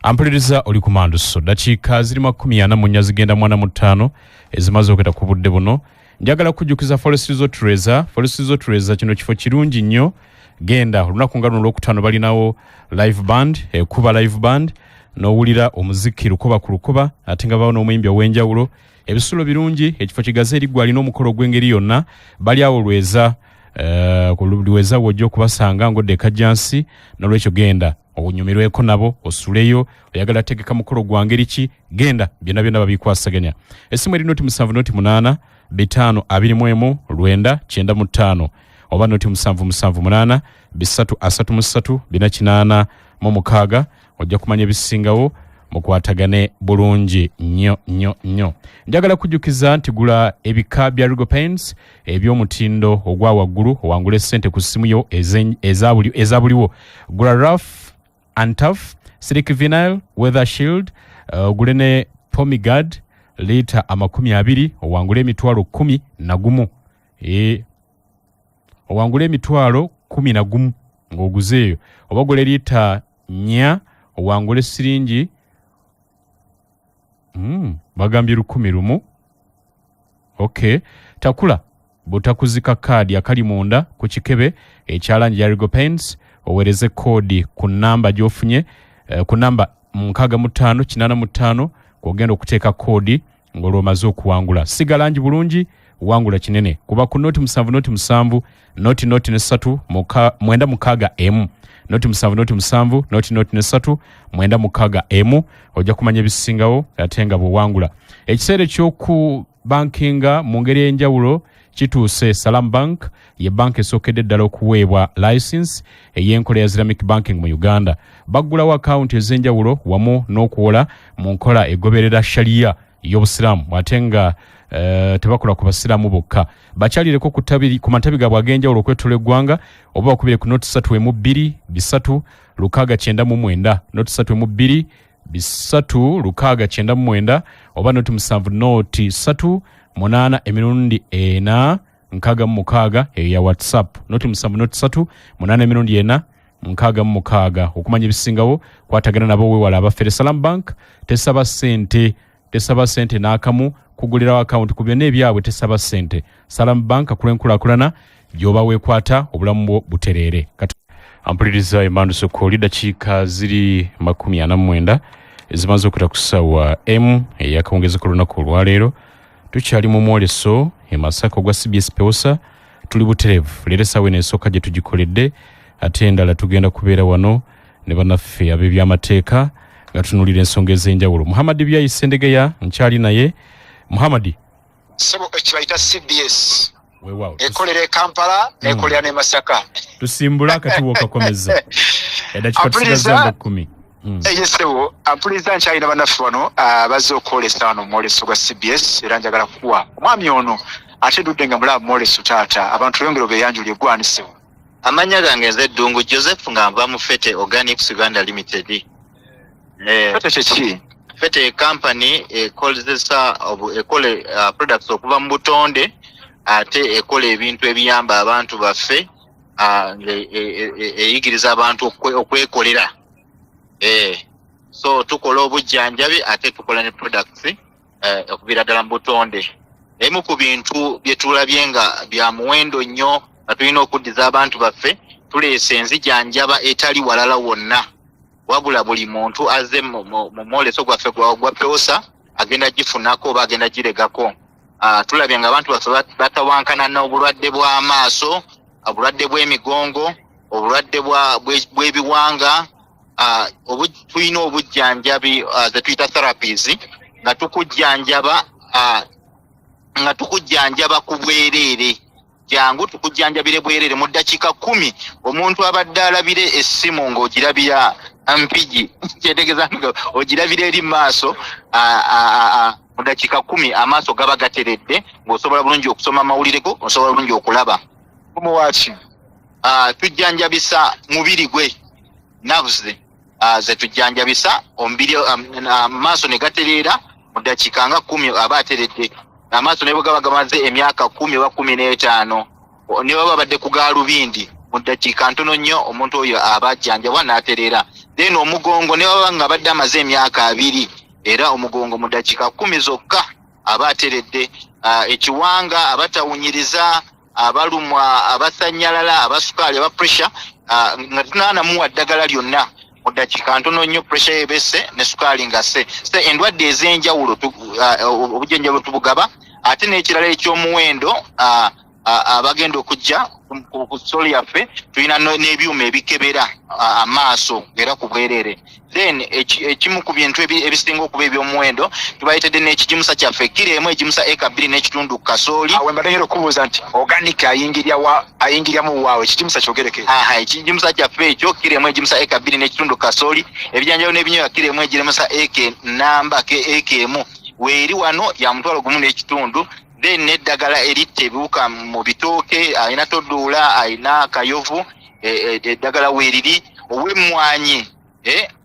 Ampuliriza oli ku Manduso dakiika ziri 44 zigenda 45 ezimaze okweta ku budde buno. Njagala kujjukiza Forest Resort Treza kino kifo kirungi nnyo. Genda olunaku nga luno olwokutaano balinawo live band kuba live band n'owulira omuziki lukoba ku lukoba ate nga bawo n'omuyimbi ow'enjawulo. Ebisulo birungi ekifo kigaze eri gwalina omukolo gw'engeri yonna bali awo lweza wojja okubasanga ngodde kajjansi n'olwekyo genda onyumirweko nabo osuleyo oyagala tegeka mukolo gwa ngeri ki genda byonna babikwasaganya. Essimu eri noti 7 8 5 21 995 oba noti 778 333 486 ojja kumanya ebisingawo mukwatagane bulungi nnyo. Njagala kujjukiza nti gula ebika bya Rigo Paints eby'omutindo ogwa waggulu owangula ssente ku ssimu yo ezabuliwo. Gula Rough and Tough Silk Vinyl Weather Shield gule ne Pomigard lita 20 owangula emitwalo 11 owangula emitwalo 11 ng'oguzeeyo oba gule lita 4 owangula siringi bagambye 1,000. Takula butakuzika kaadi akali munda ku kikebe ekyalangi ya Rigo Paints owereze koodi ku namba gy'ofunye ku namba 6585 kwogenda okuteeka koodi ng'olwomaze okuwangula. Siga langi bulungi wangula kinene kuba ku noti 7 noti ne 3 mwenda mukaga emu noti 7 noti ne 3 mwenda mukaga emu ojja kumanya ebisingawo ate nga bwewangula. Ekiseera ekyoku bankinga mu ngeri enjawulo kituuse. Salam Bank ye banka esookedde ddala okuweebwa license ey'enkola ya Islamic banking mu Uganda. Baggulawo akawunti ez'enjawulo wamu n'okuwola mu nkola egoberera sharia y'obusiraamu ate nga tebakola ku basiraamu bokka. Bakyalireko ku matabi gaabwe ag'enjawulo okwetola eggwanga oba bakubire ku noti 3 2 3 noti 3 2 3 oba noti 7 noti 3 8 emirundi 4 6 eya WhatsApp noti 7 noti 3 8 emirundi 4 6 okumanya ebisingawo kwatagana nabo wewala abafere. Salam Bank tesaba sente n'akamu kugulirawo akawunti ku byonna ebyabwe tesaba sente. Salam Bank akulenkulaakulana gy'oba weekwata obulamu bwo butereere. Ampuliriza Manduso Koli dakiika ziri 49 ezimaze okwita ku ssaawa M eyakawungezeko olunaku olwaleero. Tukyali mu mwoleso e Masaka ogwa CBS Pewosa tuli butereevu. Leero essaawa eno esooka gye tugikoledde ate endala tugenda kubeera wano ne bannaffe ab'ebyamateeka nga tunuulira ensonga ez'enjawulo. Muhammad Byayi Sendegeya nkyali naye. Muhammad sebo ekibayita CBS weewaawo ekolera e Kampala ekolera ne Masaka tusimbula katuwo kakomeza edakika tusigaza 10. Yesebo ampuliriza nkyalina bannaffe wano bazze okwolesa wano mwoleso gwa CBS era njagala kuwa omwami ono ate dudde nga mulaba mwoleso taata abantu beyongera beyanjulye gwanisebo. Amanya gange nze Ddungu Joseph nga nva mu Fete Organics Uganda Limited. Fete kyeki? Fete company ekozesa ekole products okuva mu butonde ate ekole ebintu ebiyamba abantu baffe eyigiriza abantu okwekolera. So tukola obujjanjabi ate tukola ne products okubira ddala mu butonde. Emu ku bintu bye tulabye nga bya muwendo nnyo nga tulina okuddiza abantu baffe, tuleese enzijanjaba etali walala wonna, wabula buli muntu azze mu mwoleso gwaffe gwa PEWOSA agenda gifunako oba agenda giregako. Tulabye nga abantu baffe batawankana n'obulwadde bw'amaaso, obulwadde bw'emigongo, obulwadde bw'ebiwanga. Tulina obujjanjabi ze tuyita therapies nga tukujjanjaba ku bwereere. Jangu tukujjanjabire bwereere mu ddakiika 10 omuntu abadde alabire essimu ng'ogirabira mpigi kyetegeeza nga ogirabira eri maaso mu ddakiika 10 amaaso gaba gateredde ng'osobola bulungi okusoma amawulire go, osobola bulungi okulaba. Muwachi tujjanjabisa mubiri gwe nerves ze tujjanjabisa omubiri amaaso ne gatereera mu ddakiika nga 10 aba ateredde. Amaaso ne bwe gaba gamaze emyaka 10 oba 15 ne baba badde ku gaalubindi mu ddakiika ntono nnyo omuntu oyo aba ajjanjabwa n'atereera. Then omugongo ne baba nga badde amaze emyaka 2 era omugongo mu ddakiika 10 zokka aba ateredde. Ekiwanga abatawunyiriza, abalumwa, abasanyalala, abasukaali, aba pressure nga tunaanamuwa ddagala lyonna mu ddakiika ntono nnyo, pressure yebese ne sukaali ngase. So endwadde ez'enjawulo obujjanjabi tubugaba. Ate n'ekirala eky'omuwendo abagenda okujja ku soli yaffe tulina n'ebyuma ebikebera amaaso era ku bwereere. Then ekimu ku bintu ebisinga okuba eby'omuwendo tubayitedde n'ekijimusa kyaffe kiro emu ejimusa eka 2 n'ekitundu kasooli. Awe mbadde okubuuza nti organic ayingiryamu waawe ekijimusa kyogereke. Ekijimusa kyaffe ekyo kiro emu ejimusa eka 2 n'ekitundu kasooli. Ebijjanjalo n'ebinyoya kiro emu ejimusa eka namba eka emu weeri wano ya mutwalo gumu n'ekitundu. Then n'eddagala eritta ebiwuka mu bitooke, ayina todduula, ayina kayovu, eddagala weeriri. Ow'emmwanyi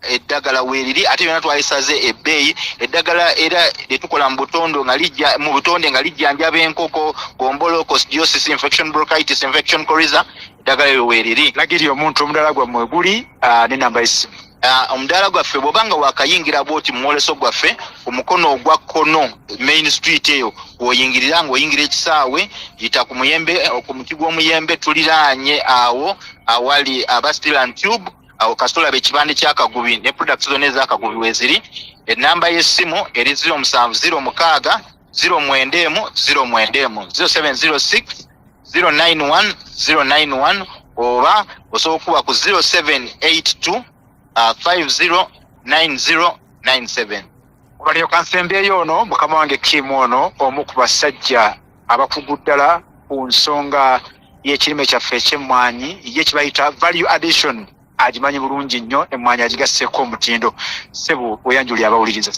eddagala weeriri ate byonna twalisaze ebbeeyi. Eddagala era lyetukola mu butonde nga lijjanjaba enkoko, gombolo, coccidiosis, infection bronchitis, infection coryza, eddagala eryo weeriri. Lagiri omuntu omudaala gwammwe guli ne namba y'essimu. Omudaala gwaffe bw'obanga wakayingira bw'oti mu mwoleso gwaffe ku mukono ogwa kkono main street eyo oyingirira ng'oyingira ekisaawe yita ku muyembe, ku muti gw'omuyembe tuliraanye awo awali aba Steel and Tube, awo kasitula ekibande ky'akagubi ne products zonna ez'akagubi weeziri. Ennamba y'essimu eri 0706 091 0706 091 091 oba osobola okuba ku 0782 509097. Obalyoka nsembeeyo ono mukama wange Kim ono omu ku basajja abakugu ddala ku nsonga y'ekirime kyaffe eky'emmwanyi ye kibayita value addition. Agimanyi bulungi nnyo, emmwanyi agigasseeko omutindo. Ssebu weyanjuli abawuliriza.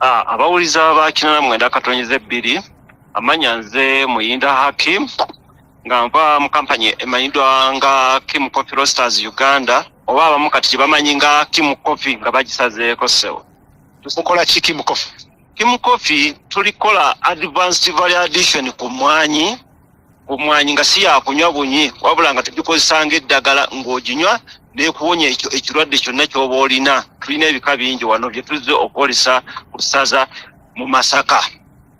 Abawuliriza bakina mwenda katonyeze 2 amanya nze Muyinda Hakim nga nva mu kampani emanyidwa nga Kim Coffee Roasters Uganda oba abamu kati bamanyi nga Kim Coffee nga bagisazeeko sewo. Tukola ki Kim Coffee? Kim Coffee tulikola advanced value addition ku mmwanyi nga si yakunywa bunyi wabula nga tugikozesanga eddagala ng'oginywa n'ekuwonya ekirwadde kyonna ky'oba olina. Tulina ebika bingi wano bye tuzze okwolesa ku ssaza mu Masaka.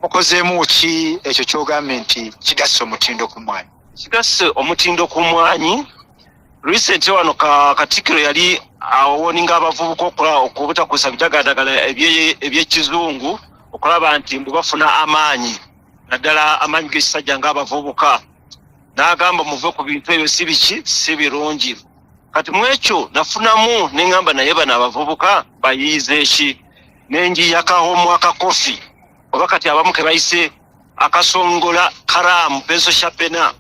Mukozeemu ki ekyo ky'ogambye nti kigasse omutindo ku mmwanyi? Kigasse omutindo ku mmwanyi. Recent wano Katikkiro yali awoninga abavubuka okubutakozesa bijagadagala eby'ekizungu okulaba nti mbu bafuna amaanyi naddala amaanyi g'ekisajja ng'abavubuka. N'agamba muve ku bintu ebyo si birungi. Kati mu ekyo nafunamu ne ŋŋamba naye bano abavubuka bayiyize eki n'engiyakaho omwaka kofi oba kati abamu ke bayise akasongola karaamu penso shapena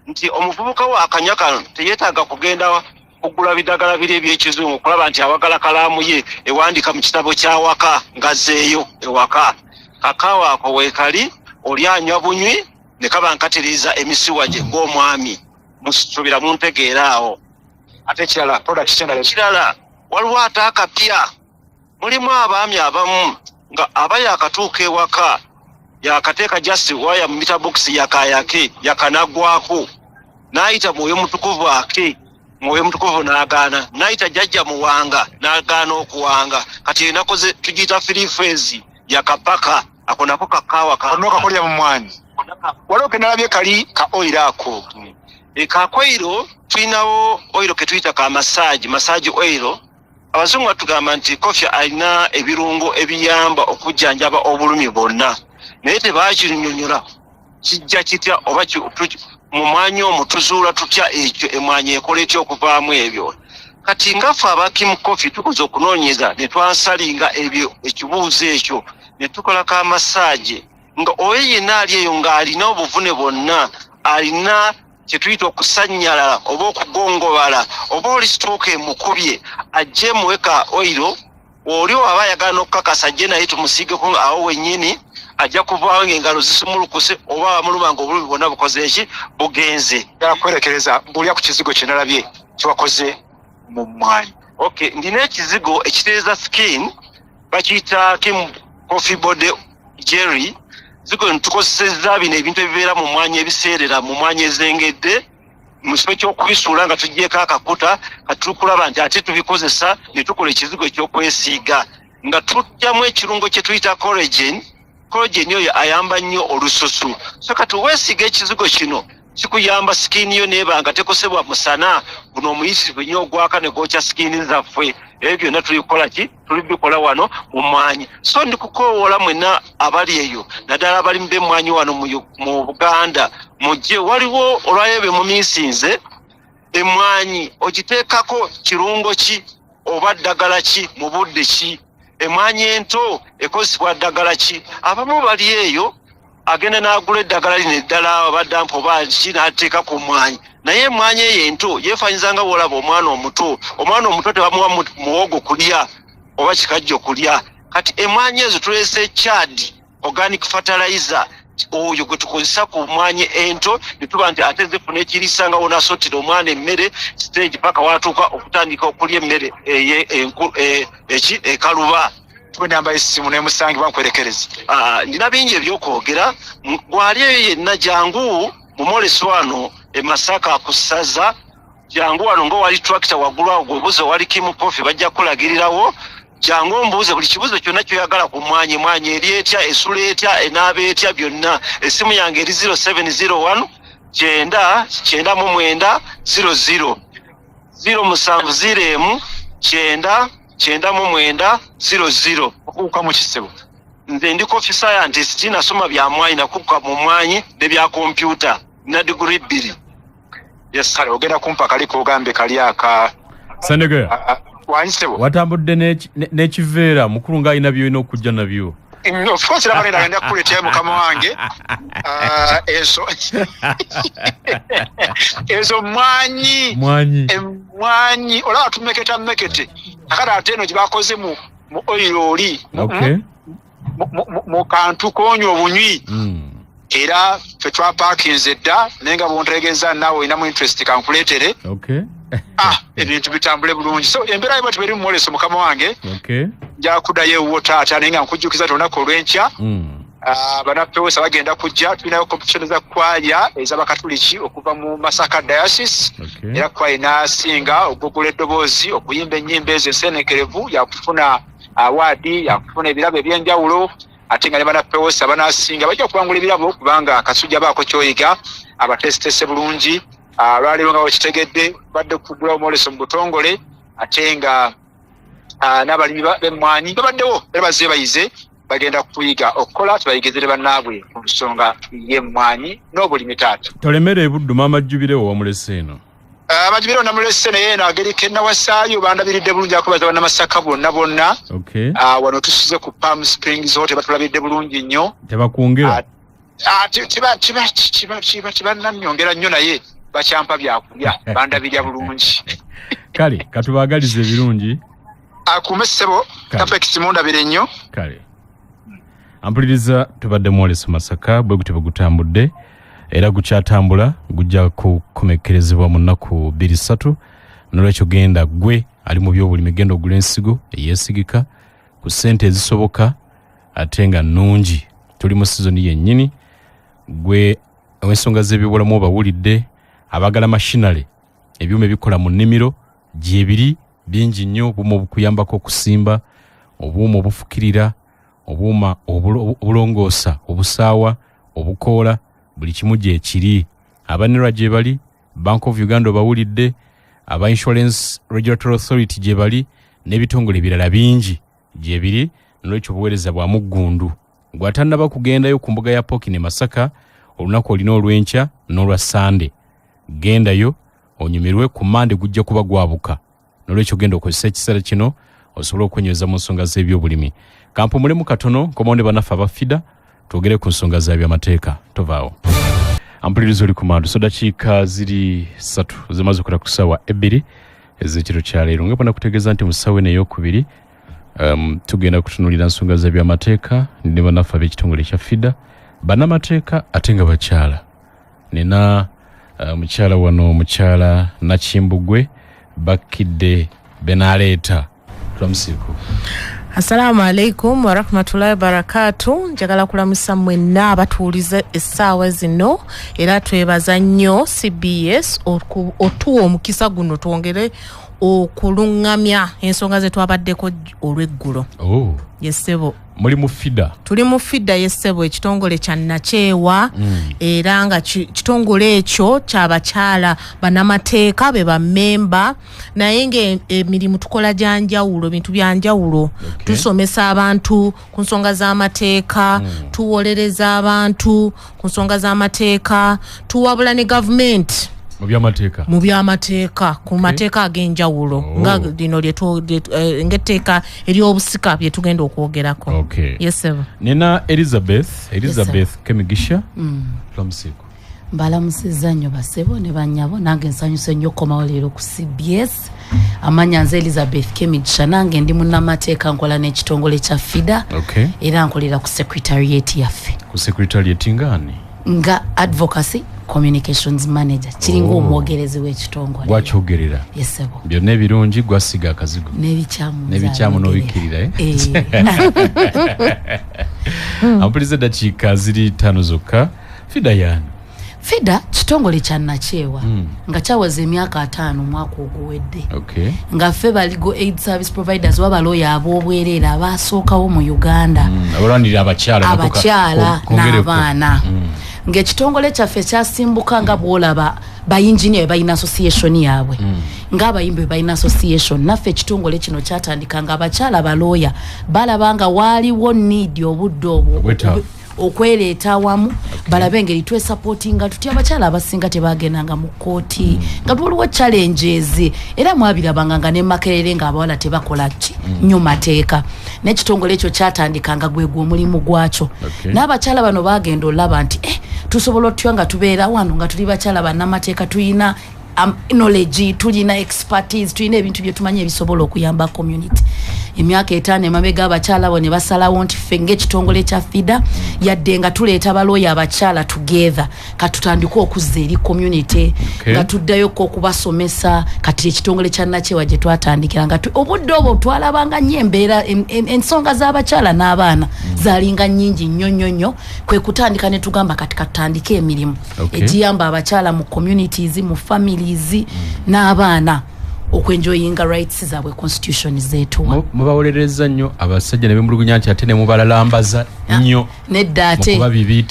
nti omuvubuka wa akanya kano teyeetaaga kugenda kugula bidagala biri eby'ekizungu okulaba nti awagala kalaamu ye ewandika mu kitabo ky'awaka ngazzeeyo ewaka. Kakaawa ako weekali oli anywa bunywi ne kaba nkatereeza emisiwa gye ng'omwami musubira muntegeera awo. Ate ekirala product kirala waliwo ate akapya. Mulimu abaami abamu nga aba yakatuuka ewaka yakateeka just waya mu meter box yakayake yakanagwako n'ayita Mwoyo Mutukuvu ake Mwoyo Mutukuvu n'agaana, n'ayita Jjajja Muwanga n'agaana okuwanga. Kati enakoze tugiyita free phase ya kapaka ako nako kakaawa kakolya mu mwanyi waliwo kenalabye kali ka oil ako. Kakoiro tulinawo oil ke tuyita ka massage oil. Abazungu batugamba nti kofi alina ebirungo ebiyamba okujjanjaba obulumi bwonna, naye tebakirinyonyola kijja kitya oba mu mwanyi omwo tuzuula tutya ekyo emwanyi ekola etya okuvaamu ebyo. Kati ngaffe abakimu kofi tukoze okunoonyeza ne twansalinga ebyo ekibuuzo ekyo ne tukola ka massage nga oyo yenna ali eyo ng'alina obuvune bwonna, alina kye tuyita okusanyala oba okugongobala oba oli sitooka emukubye, ajje muweka oyiro. Oli aba ayagala n'okukakasa ajje naye tumusiigeko awo wennyini, ajja kuvaawo ng'engalo zisumulukuse oba bamuluma ng'obulumi bwonna bukoze eki bugenze. Kwerekereza mbulya ku kizigo kye nalabye kiwakoze mu mwanyi. Okay, ndina ekizigo ekiteeza skin bakiyita Kim Coffee Body Jelly. Zigo ntukozesezza bino ebintu ebibeera mu mwanyi ebiseerera mu mwanyi ezengedde mu kifo ky'okubisuula nga tugyeko akakuta katukulaba nti ate tubikozesa ne tukola ekizigo ekyokwesiiga nga tujjamu ekirungo kye tuyita collagen. Collagen oyo ayamba nnyo olususu, so kati weesiiga ekizigo kino kikuyamba sikini yo neebanga tekosebwa musana guno omuyitirivu nnyo ogwaka ne gwokya sikini zaffe. Ebyo byonna tulibikola wano mu mwanyi. So ndi kukoowoola mwenna abali eyo naddala abalimu b'emmwanyi wano mu Buganda, mujje waliwo olwayo bye mumiisinze emmwanyi ogiteekako kirungo ki oba ddagala ki mu budde ki. Emmwanyi ento ekozesebwa ddagala ki. Abamu bali eyo agenda n'agula eddagala lino eddala oba dampu oba ki n'ateeka ku mmwanyi, naye emmwanyi eyo ento yeefanyiza nga bw'olaba omwana omuto. Omwana omuto tebamuwa muwogo kulya oba kikajjo kulya. Kati emmwanyi ezo tuleese Chad organic fertilizer, oyo gwe tukozesa ku mmwanyi ento ne tuba nti ate zifuna ekiriisa nga wonasottira omwana emmere stage paka watuuka okutandika okulya emmere ekaluba. Namba esimu n'emusangibwa nkwerekereza. Ndina bingi ebyokwogera. Gwali eyo yenna jangu mumoleso wano e Masaka ku ssaza, jangu wano ng'owali tractor waggulu awo gwebuuze wali Kim Coffee bajja kukulagirirawo. Jangu ombuuze buli kibuuzo kyonna ky'oyagala ku mmwanyi eri etya, esula etya, enaaba etya, byonna. Essimu yange eri 0701 999 00 0701 999 00. Okuuka mu kisebo. Nze ndi coffee scientist, nasoma bya mmwanyi nakuuka mu mmwanyi ne bya kompyuta na degree 2. Yes, kale ogenda kumpa kaliko ogambe kali aka. Sandega. Wansebo. Watambudde n'ekiveera mukulu ng'alina by'olina okujja nabyo. Of course laba nenda ngenda kukuleetera mukama wange. Ezo mmwanyi olaba tumekete akati ate eno gye bakoze mu oil oli mu kantu koonya obunywi. Era ffe twapakinze dda naye nga bwontegeeza naawe olinamu interest kankuleetere. Ebintu bitambule bulungi. So embeera yibwa tiberi mumwoleso mukama wange. Nja kuddayo ewuwo taata naye nga nkujjukiza olunaku olw'enkya. Bannafewosa bagenda kujja, tulinayo competition za kwaya ez'abakatuliki okuva mu Masaka Diocese. Era kwaya inaasinga okugula eddoboozi okuyimba ennyimba ezo ensenekerevu yakufuna awaadi yakufuna ebirabo eby'enjawulo. Ate nga ne bannafewosa banaasinga bajja okuwangula ebirabo kubanga akasujja baako kyoyiga abatesitese bulungi. Lwaleero nga wekitegedde badde kuggula omwoleso mu butongole ate nga n'abalimi b'emmwanyi babaddewo era bazze bayize bagenda kuyiga okukola tubayigizire bannaabwe ku nsonga y'emmwanyi n'obulimi taata. Tolemera ebuddu maama Jubireewo wamulese eno. Amajubiro namulese naye eno agerike nawasaayo bandabiridde bulungi akubaza bannamasaka bonna. Wano tusize ku Palm Springs Hotel batulabidde bulungi nnyo. Tebakwongera? Tibannanyongera nnyo naye bakyampa byakulya bandabirya bulungi. Kale katubaagalize ebirungi. Akume ssebo Capex mundabire nnyo. Kale ampuliriza tubadde mwoleso Masaka bwe gutyo gutambudde era gukyatambula gujja kukomekerezebwa mu nnaku 2-3 n'olwekyo genda gwe ali mu by'obulimi genda ogula ensigo eyeesigika ku ssente ezisoboka ate nga nnungi. Tuli mu sizoni yennyini gwe ensonga z'ebyobulamu obawulidde abagala machinery ebyuma ebikola mu nnimiro gyebiri bingi nnyo obuuma obukuyambako okusimba obuuma obufukirira obuuma obulongoosa obusaawa obukoola buli kimu gyekiri abanerwa gye bali Bank of Uganda obawulidde aba Insurance Regulatory Authority gye bali n'ebitongole ebirala bingi gyebiri nolwekyo obuweereza bwa muggundu gwatannaba kugendayo ku mbuga ya Pokine Masaka olunaku olina olw'enkya n'olwa Sande gendayo onyumirwe ku Mande gujja kuba gwabuka nolwekyo genda okozesa ekiseera kino osobola okwenyweza mu nsonga z'ebyobulimi kampumulemu katono komonde banafe abafida twogere ku nsonga za byamateeka tovaawo ampulirizo oli ku mandu so dakiika ziri 3 zimaze okuta ku ssaawa 2 ez'ekiro kya leero ngepona kutegeeza nti mu ssaawa eno ey'okubiri tugenda kutunuulira nsonga za byamateeka ne banafe ab'ekitongole kya FIDA bannamateeka ate nga bakyala nina mukyala wano mukyala Nakimbugwe Bakidde Benaleeta tulamusiiko. Assalamu alaikum wa rahmatullahi wa barakatuh. Njagala kulamusa mwenna abatuuliza essaawa zino era twebaza nnyo CBS otuwa omukisa guno twongere okulungamya ensonga ze twabaddeko olw'eggulo. Yesebo muli mu FIDA? Tuli mu FIDA yesebo, ekitongole kya Nakyewa era nga kitongole ekyo ky'abakyala bannamateeka be bammemba naye ng'emirimu tukola gya njawulo, bintu bya njawulo. Tusomesa abantu ku nsonga z'amateeka, tuwolereza abantu ku nsonga z'amateeka, tuwabula ne gavumenti mu byamateeka ku mateeka ag'enjawulo nga lino ng'etteeka ery'obusika bye tugenda okwogerako. Nina Elizabeth Kemigisha tulamusiiko. Mbalamusizza nnyo basebo ne bannyabo nange nsanyuse nnyo okukomawo leero ku CBS. Amanya nze Elizabeth Kemigisha nange ndi munnamateeka nkola n'ekitongole kya FIDA era nkolera ku secretariat yaffe. Ku secretariat ngani? Nga advocacy communications manager kiringa omwogerezi w'ekitongole. Gwakyogerera? Yesebo. Byonna ebirungi gwasiga akazigo n'ebikyamu n'obikkirira ampuliza dakiika ziri 5 zokka. FIDA yani? FIDA kitongole kya Nakyewa nga kyawaza emyaka 5 mwaka oguwedde. Nga ffe baligo aid service providers w'abalooya ab'obwereere abaasookawo mu Uganda abalanirira abakyala n'abaana. Ng'ekitongole kyaffe kyasimbuka nga bw'olaba bayinginia balina association yaabwe ng'abayimbi balina association naffe ekitongole kino kyatandika nga abakyala balooya balaba nga waaliwo need obudde obwo okwereeta awamu balabe engeri twesupportinga tutya abakyala abasinga tebagendanga mu kkooti nga tuliwo challenges era mwabirabanga nga ne Makerere ng'abawala tebakola nnyo mateeka n'ekitongole ekyo kyatandika nga gwegwa omulimu gwakyo n'abakyala bano bagenda olaba nti tusobola otya nga tubeera wano nga tuli bakyala bannamateeka tuyina knowledge tulina expertise tulina ebintu bye tumanyi ebisobola okuyamba community. Emyaka 5 emabega abakyala bo ne basalawo nti ffe ng'ekitongole kya FIDA yadde nga tuleeta abalooya abakyala together katutandika okuzza eri community nga tuddayoko okubasomesa kati ekitongole kya Nakyewa gye twatandikira nga obudde obwo twalabanga nnyo embeera ensonga z'abakyala n'abaana zaalinga nnyingi nnyo kwe kutandika ne tugamba kati katandike emirimu egiyamba abakyala mu communities mu families n'abaana okwenjoyinga rights zaabwe constitution zeetuwa. Mubawolereza nnyo abasajja ne bemulugunya nti ate ne mubalalambaza nnyo nedda ate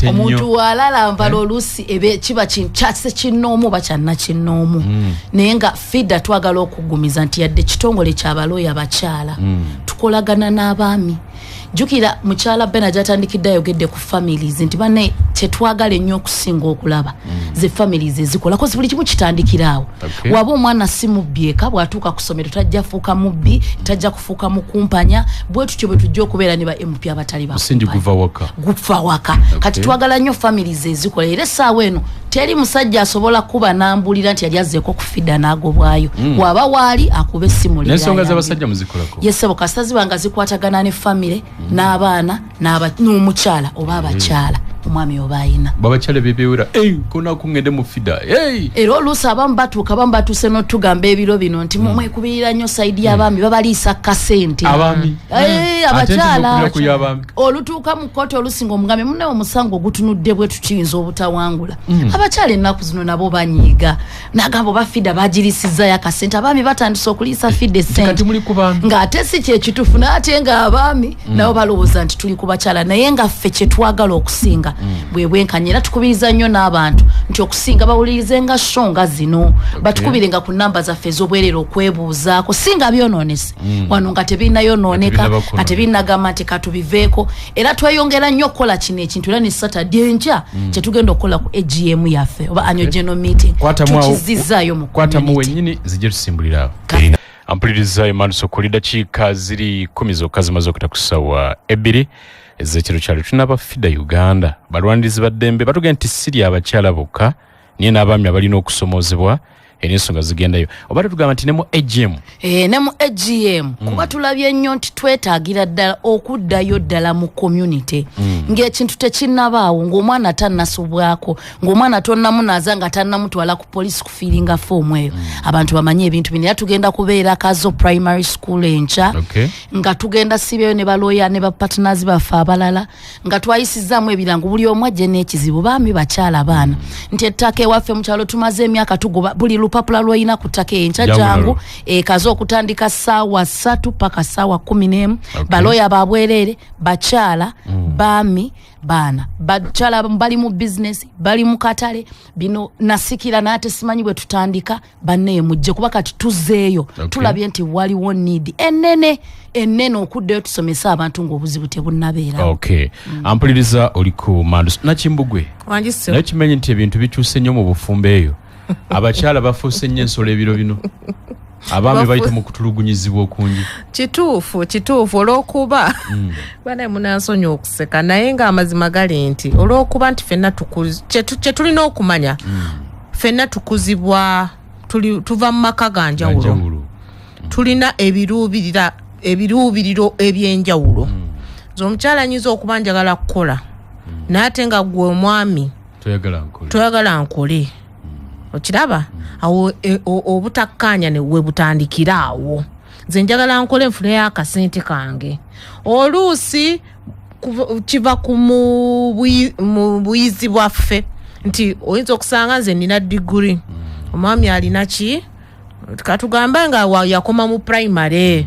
omuntu walalambala oluusi kiba kyase kinnoomu oba kyannakinnoomu naye nga FIDA twagala okugumiza nti yadde kitongole ky'abalooya abakyala tukolagana n'abaami. Jukira mukyala Bena gyatandikidde ayogedde ku families nti banne kyetwagala ennyo okusinga okulaba ze families ezikola kozi buli kimu kitandikiraawo. Waba omwana si mubbi eka bw'atuuka ku ssomero tajja fuuka mubbi tajja kufuuka mukumpanya bwe tutyo bwe tujja okubeera ne ba MP abatali gufa waka kati twagala nnyo families ezikola era essaawa eno teri musajja asobola kuba nambulira nti yali azzeeko ku FIDA n'agobwayo waba waali akuba essimu n'ensonga z'abasajja muzikolako. Yesebo kasita ziba nga zikwatagana ne family n'abaana n'omukyala oba abakyala omwami obayina babachale bebewera kona kungende mu fida era oluusi abamu batuuka bamu batuuse n'otugamba ebiro bino nti mwekubirira nnyo saidi y'abaami babaliisa kasente abakyala olutuuka mu kkooti olusinga omugambe munne omusango ogutunudde bwe tukiyinza obutawangula abakyala ennaku zino nabo banyiiga nagamba bafida bagirisizzayo akasente abaami batandise okuliisa fidde sente ng'ate si kyekituufu naate ng'abaami nabo balowooza nti tuli ku bakyala naye nga ffe kye twagala okusinga bwe bwenkanya era tukubiriza nnyo n'abantu nti okusinga bawulirize nga shonga zino batukubirenga ku namba zaffe ez'obwerere okwebuuzaako singa byonoonese wano nga tebinayonooneka nga tebinagamba nti katubiveeko era tweyongera nnyo okukola kino ekintu era ne Saturday enkya kyetugenda okukola ku AGM yaffe oba annual general meeting tukizizzaayo mu kwatamu wennyini zijje tusimbulira ampuliriza Emmanuel Sokoli dakiika ziri 10 zokka zimaze okuta ku ssaawa 2 ez'ekiro kyalo tunaba fida Uganda balwanirizi baddembe batugenda nti siri abakyala bokka niye n'abaami abalina okusomoozebwa n'ensonga zigendayo oba tetugamba nti ne mu AGM ne mu AGM kuba tulabye nnyo nti twetaagira ddala okuddayo ddala mu community ng'ekintu tekinnabaawo ng'omwana tannasobwako ng'omwana tonnamunaaza nga tannamutwala ku poliisi kufiiringa foomu eyo abantu bamanye ebintu bino era tugenda kubeera Kazo primary school enkya nga tugenda sibeyo ne balooya ne bapartners baffe abalala nga twayisizaamu ebirango buli omu ajje n'ekizibu baami bakyala baana nti ettaka ewaffe mu kyalo tumaze emyaka tugoba buli lupapula lw'olina ku ttaka enkya jangu ekaze okutandika ssaawa 3 paka ssaawa 11 balooya babwereere bakyala baami baana bakyala bali mu business bali mu katale bino nasikira naate simanyi bwe tutandika banne mujje kuba kati tuzeeyo tulabye nti waliwo need ennene okuddeyo tusomesa abantu ng'obuzibu tebunnabeera ampuliriza oli ku Mandus Nakimbugwe nakimenye nti ebintu bikyuse nnyo mu bufumbo eyo abakyala bafuuse nnyo ensolo ebiro bino abaami bayita mu kutulugunyizibwa okungi kituufu olw'okuba banaye munansonyi okuseka naye ng'amazima gali nti olw'okuba nti ffenna kye tulina okumanya ffenna tukuzibwa tuva mu maka ga njawulo tulina ebiruubiriro ebyenjawulo omukyala anyinza okuba njagala kukola naye ate nga gwe omwami toyagala nkole okiraba awo obutakkaanya newe butandikira awo nze njagala nkole enfuna y'akasente kange oluusi kiva mu buyizi bwaffe nti oyinza okusanga nze nina diguri omwami alina ki katugamba nga yakoma mu primary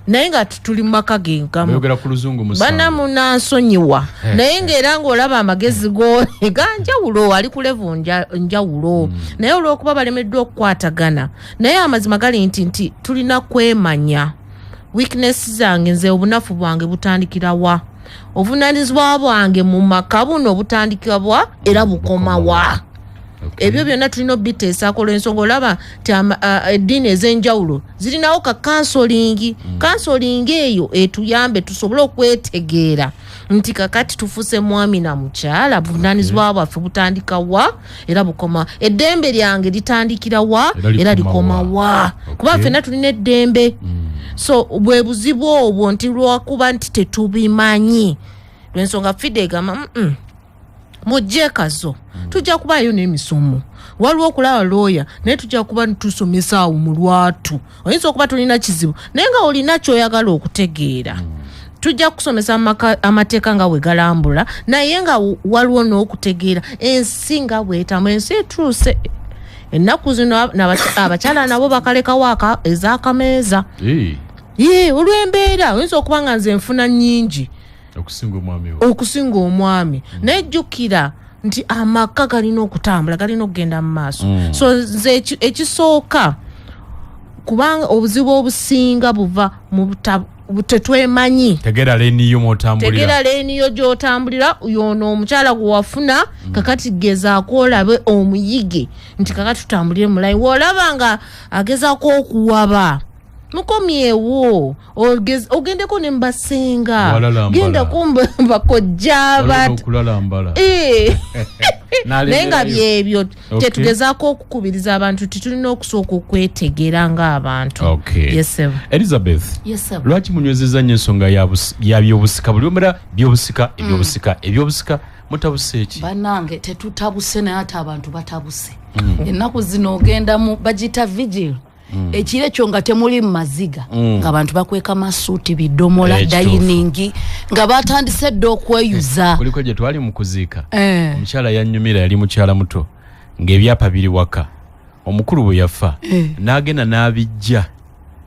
naye nga tuli mu maka genkamu banamunansonyiwa naye ng'era ng'olaba amagezi go ganjawulo ali ku level njawulo naye olw'okuba balemeddwa okukwatagana naye amazima gali nti tulina kwemanya weakness zange nze obunafu bwange butandikirawa obuvunaanyizibwa bwange mu maka buno butandikirwa era bukomawa ebyo byonna tulina obiteesaako olw'ensonga olaba ti eddiini ez'enjawulo zirinawo ka kansolingi eyo etuyambe tusobole okwetegeera nti kakati tufuuse mwami na mukyala buvunaanyizibwa bwaffe butandika wa era bukoma eddembe lyange litandikira wa era likoma wa kuba ffenna tulina eddembe so bwe buzibu obwo nti lwakuba nti tetubimanyi lw'ensonga fide egamba mujje Kazo tujja kubaayo n'emisomo waliwo okulaba looya naye tujja kuba nitusomesa awo mu lwatu oyinza okuba tulina kizibu naye nga olina kyoyagala okutegeera tujja kusomesa amateeka nga we galambula naye nga waliwo n'okutegeera ensi nga bwetambula ensi etuuse ennaku zino abakyala nabo bakalekawo ez'akameeza olw'embeera oyinza okuba nga nze nfuna nnyingi okusinga omwami naye jjukira nti amaka galina okutambula galina okugenda mu maaso so nze ekisooka kubanga obuzibu obusinga buva mu tetwemanyi tegera leeniyo gy'otambulira yono omukyala gwe wafuna kakati gezaako olabe omuyige nti kakati tutambulire mulayi woolaba nga agezaako okuwaba mukomyewo ogendeko ne mbasenga Walalambala. genda kumba bakojjaba okulalambala naye nga byebyo tetugezaako okukubiriza abantu titulina okusooka okwetegera ng'abantu. Okay. Yes, sir. Elizabeth, Yes, sir. lwaki munywezezza nnyo ensonga ya byobusika buli omera ebyobusika mutabuse eki banange tetutabuse naye ate abantu batabuse ennaku zino ogenda mu bagita vigil ekiro ekyo nga temuli mu maziga ng'abantu bakweka masuuti bidomola dayiningi nga batandise dde okweyuza kuliko gye twali mu kuziika omukyala yannyumira yali mukyala muto ng'ebyapa biri waka omukulu bwe yafa n'agenda n'abijja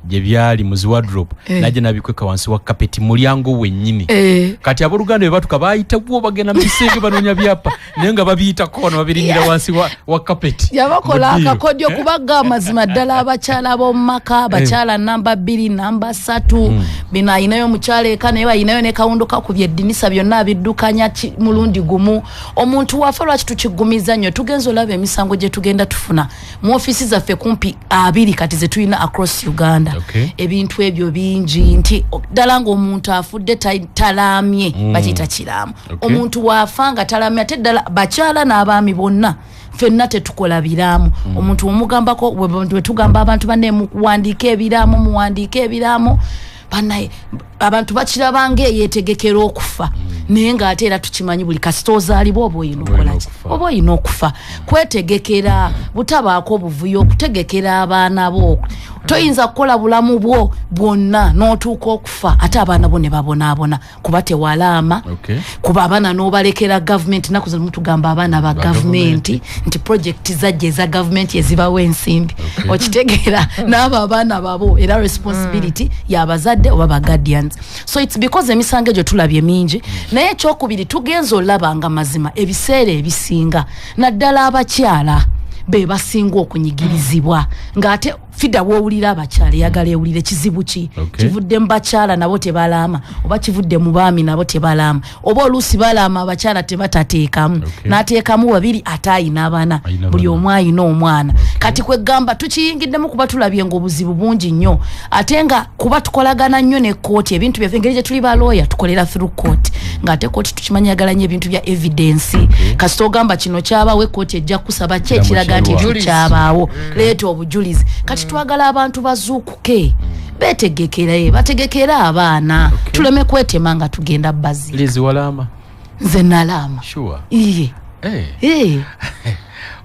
gye byali mu ziwadrop najja nabikweka wansi wa kapeti mulyango wennyini kati abooluganda bwe batuka baayitawo bagenda mu bisenge banoonya byapa naye nga babiyitako wano babirinnyira wansi wa kapeti yabakola akakodyo kubaga amazima ddala abakyala b'omu maka abakyala namba 2 namba 3 bino ayinayo omukyala eka naye bayinayo ne kawundo kakubye eddinisa byonna abiddukanya mulundi gumu omuntu wafe lwaki tukigumiza nnyo tugenza olaba emisango gye tugenda tufuna mu ofiisi zaffe kumpi 2 kati ze tulina across Uganda. Ebintu ebyo bingi nti ddala ng'omuntu afudde talamye bakiyita kiraamu omuntu waafanga talamye ate ddala bakyala n'abaami bonna ffenna tetukola biraamu omuntu omugambako bwe tugamba abantu banne muwandiika ebiraamu banaye abantu bakiraba ng'eyeetegekera okufa naye ng'ate era tukimanyi buli kasita ozaalibwa oba oyina okolaki oba oyina okufa kwetegekera butabaako obuvuyo okutegekera abaana bo toyinza kukola bulamu bwo bwonna n'otuuka okufa ate abaana bo ne babonaabona kuba tewalaama kuba abaana n'obalekera gavumenti naku zino mutugamba abaana ba gavumenti nti projekiti zajja eza gavumenti ezibawo ensimbi okitegeera n'abo abaana babo era responsibility y'abazadde oba ba guardians. So it's because emisango egyo tulabye mingi naye ekyokubiri tugenza olaba nga mazima ebiseera ebisinga naddala abakyala be basinga okunyigirizibwa ng'ate fida wowulira abakyala eyagala ewulire kizibu ki kivudde mu bakyala nabo tebalaama oba kivudde mu baami nabo tebalaama oba oluusi balaama abakyala tebatateekamu n'ateekamu 2 ate ayina abaana buli omu ayina omwana kati kwegamba tukiyingiddemu kuba tulabye ng'obuzibu bungi nnyo ate nga kuba tukolagana nnyo ne kooti ebintu byaffe engeri gye tuli balooya tukolera through court ng'ate kooti tukimanyagala nnyo ebintu bya evidence kasita ogamba kino kyabawo kooti ejja kusaba ki ekiraga nti ekyo kyabaawo leeta obujulizi kati twagala abantu bazuukuke bategekera abaana tuleme kwetema nga tugenda bazzi Lizi walaama nze nalaama iye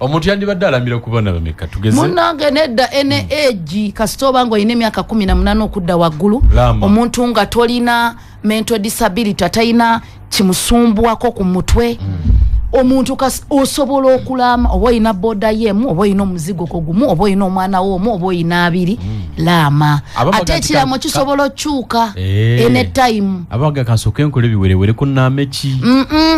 omuntu yandibadde alamira ku baana bameka tugeze munnange nedda ene age kasita oba nga olina emyaka 18 okudda waggulu omuntu nga tolina mental disability atalina kimusumbuwako ku mutwe omuntu osobola okulaama oba olina boda yemu oba olina omuzigo kogumu oba olina omwana woomu oba olina 2 laama ate ekiraamo kisobola okyuka anytime abaga kansooka enkola ebiwerewere kunnameki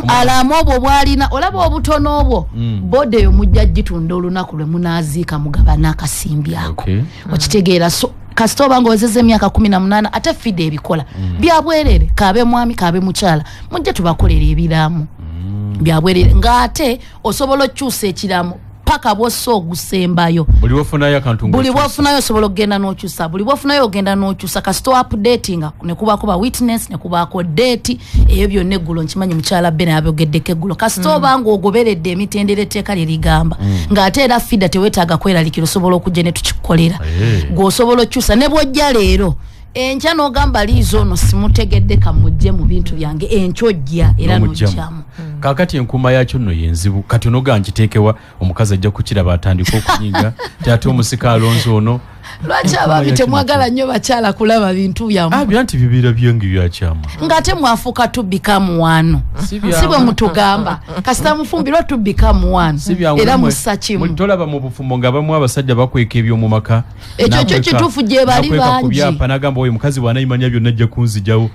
alaama obwo bwalina olaba obutono obwo boda eyo mujja gitunda olunaku lwe munaaziika mugaba n'akasimbi ako okitegeera so kasita oba ng'owezezza emyaka 18 ate fida ebikola byabwerere kaabe mwami kaabe mukyala mujje tubakolera ebiraamu byabwerere ng'ate osobola okyusa ekiraamo paka bwossa ogusembayo buli wofunayo akantu buli wofunayo osobola okgenda n'okyusa buli wofunayo ogenda n'okyusa kasita updatinga ne kubaako ba witness ne kubaako date eyo byonna eggulo nkimanyi mukyala bbe naye abyogeddeko eggulo kasita oba ng'ogoberedde emitendera etteeka lye ligamba ng'ate era fida teweetaaga kweralikira osobola okujja ne tukikukolera gw'osobola okyusa ne bw'ojja leero enkya n'ogamba liizo ono simutegedde kamujje mu bintu byange enkyojja era n'ojjamu kaakati enkuuma yakyo nno yenzibu kati onoga nkiteekewa omukazi ajja kukiraba atandika okunyinga ate omusika alonzo ono lwaki abaami temwagala nnyo bakyala kulaba bintu byamu abya nti bibiira byengi byakyama ng'ate mwafuuka tubikamu wano si bwe mutugamba kasita mufumbirwa tubikamu wano era mussa kimu tolaba mu bufumbo nga bamu abasajja bakweka ebyomu maka ekyo kyo kituufu gye bali bangi nagamba oyo mukazi bw'anayimanya byonna ajja kunzijawo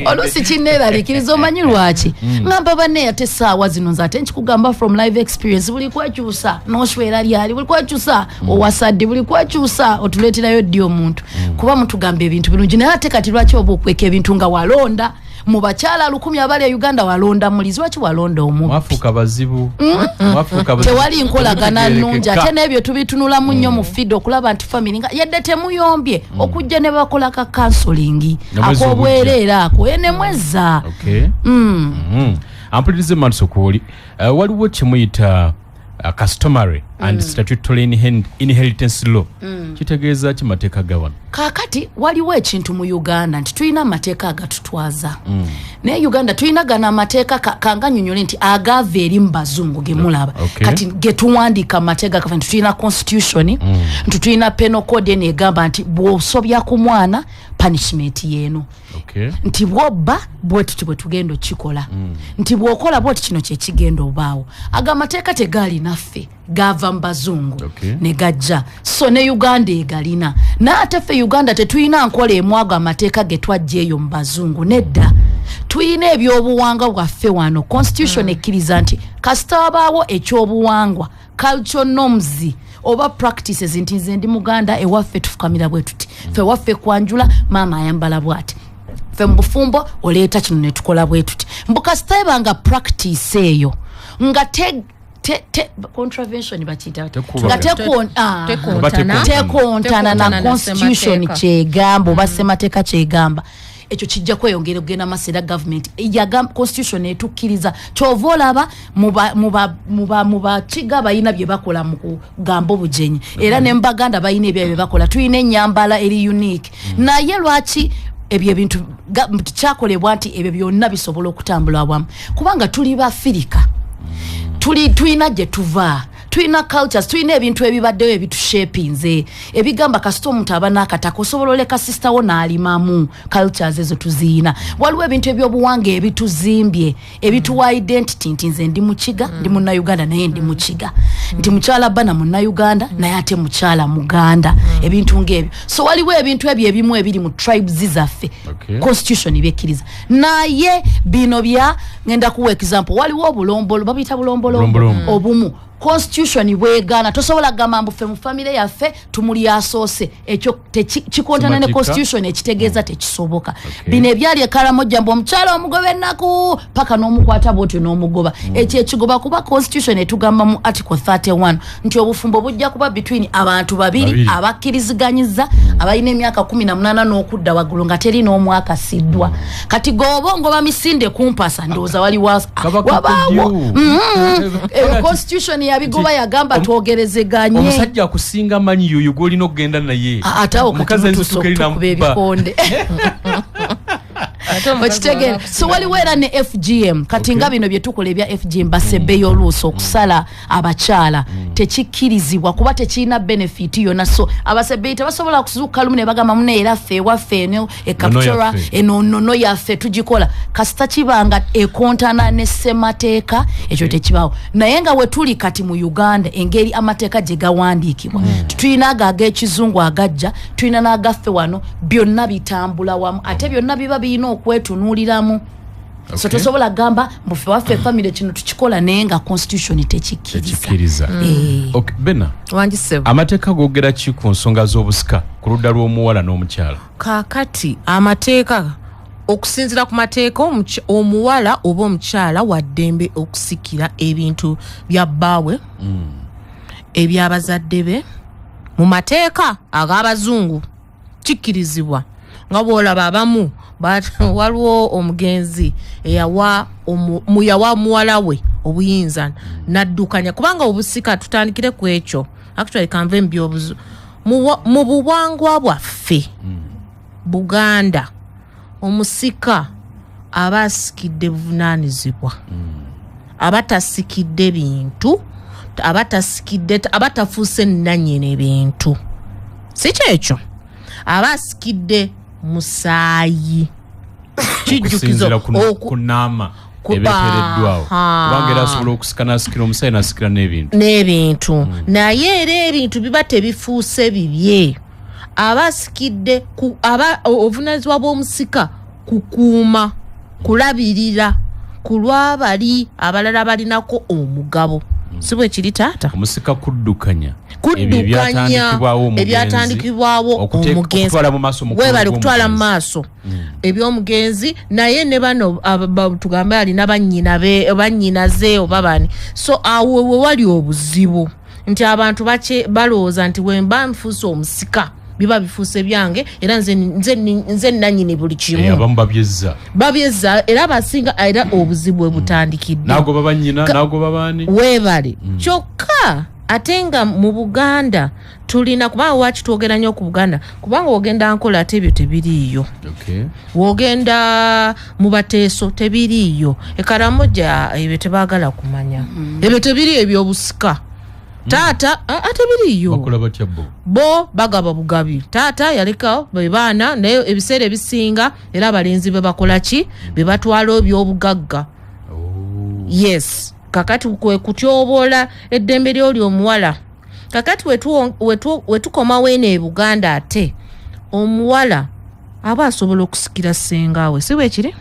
oluusi kinneeraliikiriza omanyi lwaki ngamba banne ate essaawa zino nze ate nkikugamba from live experience buli kwekyusa n'oswera lyali buli kwekyusa owasadde buli kwekyusa otuleeterayo ddi omuntu kuba mutugamba ebintu birungi naye ate kati lwaki oba okweka ebintu nga walonda mu bakyala 1000 abali Uganda walonda mulizi waki walonda omu mwafuka bazibu tewali nkolagana nnungi ate n'ebyo tubitunula mu nnyo mu fido okulaba nti family nga yadde temuyombye okujja ne bakola ka counseling akobwerera ako ene mweza ampulirize Manso Kuoli waliwo kimuyita customary and statutory inheritance law kitegeeza ki mateeka gawano kakati waliwo ekintu mu Uganda nti tulina amateeka agatutwaza naye Uganda tulina gana amateeka kanganyonyole nti agava eri mu bazungu gemulaba kati getuwandiika amateeka kafa nti tulina constitution nti tulina penal code enegamba nti bw'osobya ku mwana punishment yeeno nti bw'obba bwetuti bwe tugenda okikola nti bw'okola bwoti kino kye kigenda obaawo aga amateeka tegaali naffe gava mu bazungu ne gajja so ne Uganda egalina n'ate ffe Uganda tetulina nkola emwago amateeka ge twajja eyo mu bazungu nedda tulina ebyobuwangwa bwaffe wano constitution ekkiriza nti kasita wabaawo ekyobuwangwa cultural norms oba practices nti nze ndi Muganda ewaffe tufukamira bwe tuti ffe waffe kwanjula maama ayambala bwati ffe mu bufumbo oleeta kino ne tukola bwe tuti mbukasita ebanga practice eyo nga contravention bakita nga tekontana na constitution kyegamba oba ssemateeka kyegamba ekyo kijja kweyongera okugenda masera government yagamba constitution etukkiriza kyova olaba muba kiga bayina bye bakola mu kugamba obujenyi era ne mbaganda bayina ebyo bye bakola tulina ennyambala eri unique naye lwaki ebyo ebintu kyakolebwa nti ebyo byonna bisobola okutambula awamu kubanga tuli Bafirika tulina gye tuva tulina cultures tulina ebintu ebibaddeyo ebitushapinze ebigamba kasita omuntu aba n'akatako osobola oleka sister wo n'alimamu cultures ezo tuziina waliwo ebintu ebyobuwanga ebituzimbye ebituwa identity nti nze ndi mukiga ndi Munnayuganda naye ndi mukiga nti mukyala bana Munnayuganda naye ate mukyala Muganda ebintu ng'ebyo so waliwo ebintu ebyo ebimu ebiri mu tribes zaffe constitution byekkiriza naye bino bya ngenda kuwa example waliwo obulombolo babiyita bulombolo obumu constitution bwegana tosobola gamba mbufe mu family yaffe tumuli asoose ekyo kikontana ne constitution ekitegeeza tekisoboka bino ebyali ekaramoja mbu omukyala omugoba ennaku paka n'omukwata bwotyo n'omugoba ekyo ekigoba kuba constitution etugamba mu article 31 nti obufumbo bujja kuba between abantu babiri abakkiriziganyiza abalina emyaka 18 n'okudda waggulu nga teri n'omu akasiddwa kati gobongo bamisinde kumpasa ndowooza wali wabaawo constitution yabigoba yagamba twogerezeganye omusajja akusinga manyi yoyo golina okugenda naye atawo katukuba ebikonde Ochitegera so waliwo era ne FGM kati nga bino bye tukola ebya FGM basebe y'oluuso okusala abakyala tekikkirizibwa kuba tekirina benefit yonna so abasebe tebasobola kuzuuka lumu ne bagamba mune era ffe waffe eno ekaptura enonono yaffe tugikola kasita kibanga ekontana ne ssemateeka ekyo tekibaawo naye nga we tuli kati mu Uganda engeri amateeka gye gawandiikibwa tulina ag'ekizungu agajja tulina n'agaffe wano byonna bitambula wamu ate byonna biba birina okwetunuuliramu so tosobola gamba mbufe waffe family kino tukikola naye nga constitution tekikkiriza Bena wanjisebo amateeka gogera ki ku nsonga z'obusika ku ludda lw'omuwala n'omukyala kakati amateeka okusinzira ku mateeka omuwala oba omukyala waddembe okusikira ebintu bya bbaawe ebyabazadde be mu mateeka ag'abazungu kikkirizibwa nga bw'olaba abamu waliwo omugenzi eyawa muwala we obuyinza naddukanya kubanga obusika tutandikire ku ekyo actually kanve mbyobuzu mu buwangwa bwaffe Buganda omusika abasikidde buvunaanyizibwa abatasikidde bintu abatafuuse nnannyini ebintu si kyekyo abasikidde musaayi kijjukizo okunaama ebeetereddwawo kubanga era asobola okusika n'asikira omusaayi n'asikira n'ebintu naye era ebintu biba tebifuuse bibye abasikidde obuvunaanyizibwa bw'omusika kukuuma kulabirira ku lw'abali abalala balinako omugabo sibwe kiri taata omusika kuddukanya ebyatandikibwawo omugenzi webali kutwala mu maaso ebyomugenzi naye ne bano tugambe alina bannyinaze oba bani so awo we wali obuzibu nti abantu balowooza nti wemba nfuuse omusika biba bifuuse byange era nze nannyini buli kimu abamu babyezza era basinga era obuzibu bwe butandikidde nagoba bannyina nagoba baani weebale kyokka ate nga mu Buganda tulina kubanga waki twogera nnyo ku Buganda kubanga wogenda nkola ate ebyo tebiriiyo wogenda mu Bateeso tebiriiyo Ekaramoja ebyo tebaagala kumanya ebyo tebiriiyo ebyobusika taata ate biriyo bakola batya bo bagaba bugabi taata yalekawo be baana naye ebiseera ebisinga era abalenzi be bakola ki be batwala ebyobugagga yes kakati kwe kutyoboola eddembe ly'oli omuwala kakati wetukomawo eno e Buganda ate omuwala aba asobola okusikira ssengawe si bwe kiri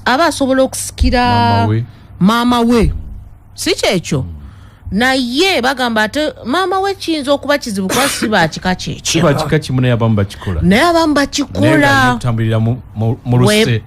aba asobola okusikira maama we si kyekyo naye bagamba ate maama we kiyinza okuba kizibu kuba siba kika kyekyo kika kimu naye abamu bakikola otambulira mu luse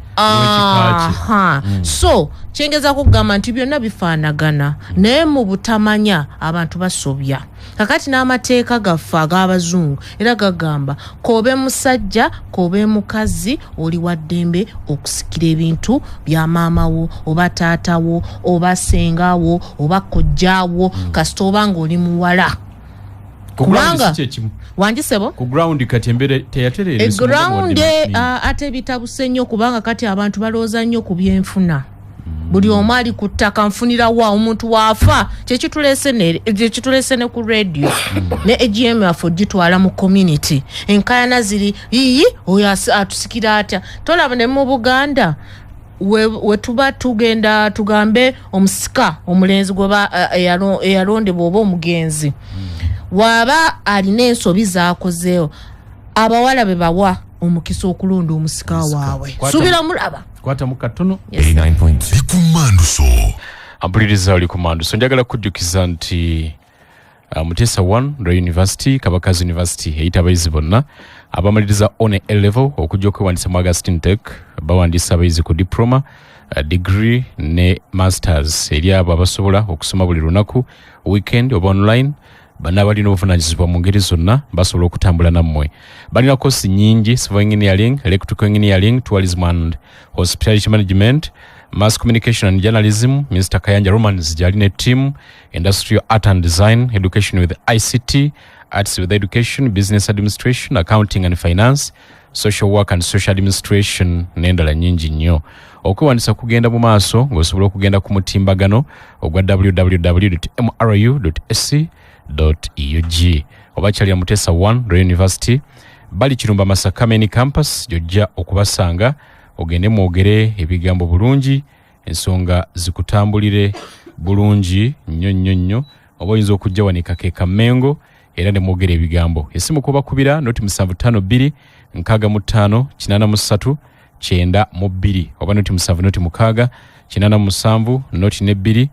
so kyengeza kugamba nti byonna bifaanagana naye mu butamanya abantu basobya kakati n'amateeka gaffe ag'abazungu era gagamba kobe musajja kobe mukazi oli wa ddembe okusikira ebintu bya maama wo oba taata wo oba ssengawo oba kojjaawo kasita oba ng'oli muwala kubanga wanjisebo ku ground kati embere teyaterere ground ate bitabuse nnyo kubanga kati abantu balooza nnyo ku byenfuna buli omu ali ku ttaka nfunira wa omuntu waafa kyekituleese ne ku radio ne AGM yaffe gitwala mu community enkayana ziri oyo atusikira atya tolaba ne mu Buganda we tuba tugenda tugambe omusika omulenzi gweba eyalondebwa oba omugenzi waba alina ensobi zaakozeewo abawala be bawa omukisa okulonda omusika waabwe subira mulaba kwata mu katono 89.2 Kumanduso ampuliriza oli Kumanduso njagala kujjukiza nti Mutesa 1 Royal University Kabakazi University eyita abayizi bonna abamaliriza on A level okujja okwewandisa mu Augustine Tech bawandisa abayizi ku diploma degree ne masters eri abo abasobola okusoma buli lunaku weekend oba online bana balina obuvunanyizibwa mu ngeri zonna basobola okutambula nammwe balina kosi nyingi civil engineering electrical engineering tourism and hospitality management mass communication and journalism Mr. Kayanja Romans jalina team industrial art and design education with ICT arts with education business administration accounting and finance social work and social administration n'endala nyingi nnyo okwewandisa kugenda mu maaso ng'osobola okugenda ku mutimbagano ogwa www.mru.sc.eug oba kyalira Mutesa 1 Royal University bali Kirumba Masaka main campus jojja okubasanga ogende mwogere ebigambo bulungi ensonga zikutambulire bulungi nnyo oba oyinza okujja wanika ke Kamengo era ne mwogere ebigambo esimu kuba kubira noti 752 65 83 92 oba noti 7 noti 6 87 noti ne 2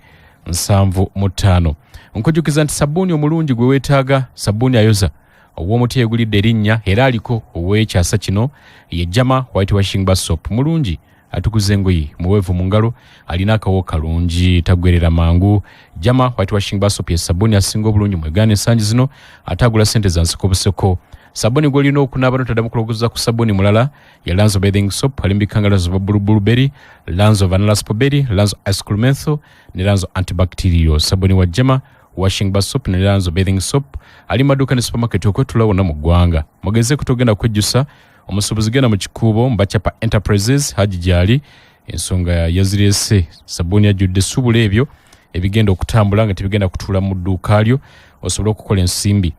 75 nkujjukiza nti sabbuuni omulungi gwe weetaaga sabbuuni ayoza ow'omuti egulidde erinnya era aliko ow'ekyasa kino ye Jama White Washing Bar Soap mulungi atukuza engoye muweevu mu ngalo alina akawo kalungi tagwerera mangu Jama White Washing Bar Soap ye sabbuuni asinga obulungi mwegane ensangi zino atagula ssente za nseko buseko sabbuuni gw'olina okunaaba n'otaddamu kulogoza ku sabbuuni mulala ye Lanzo Bathing Soap alimbikanga Lanzo Blueberry Lanzo Vanilla Strawberry Lanzo Ice Cream Menthol ne Lanzo Antibacterial sabbuuni wa Jama Washing Bar Soap ne Lanzo Bathing Soap ali maduuka ne supermarket okwetula wonna mu ggwanga mugeze kutogenda kwejjusa omusuubuzi genda mu kikuubo mbachapa Enterprises haji gyali ensonga yazirese sabbuuni ajjudde subula ebyo ebigenda okutambula nga tebigenda kutuula mu dduuka lyo osobola okukola ensimbi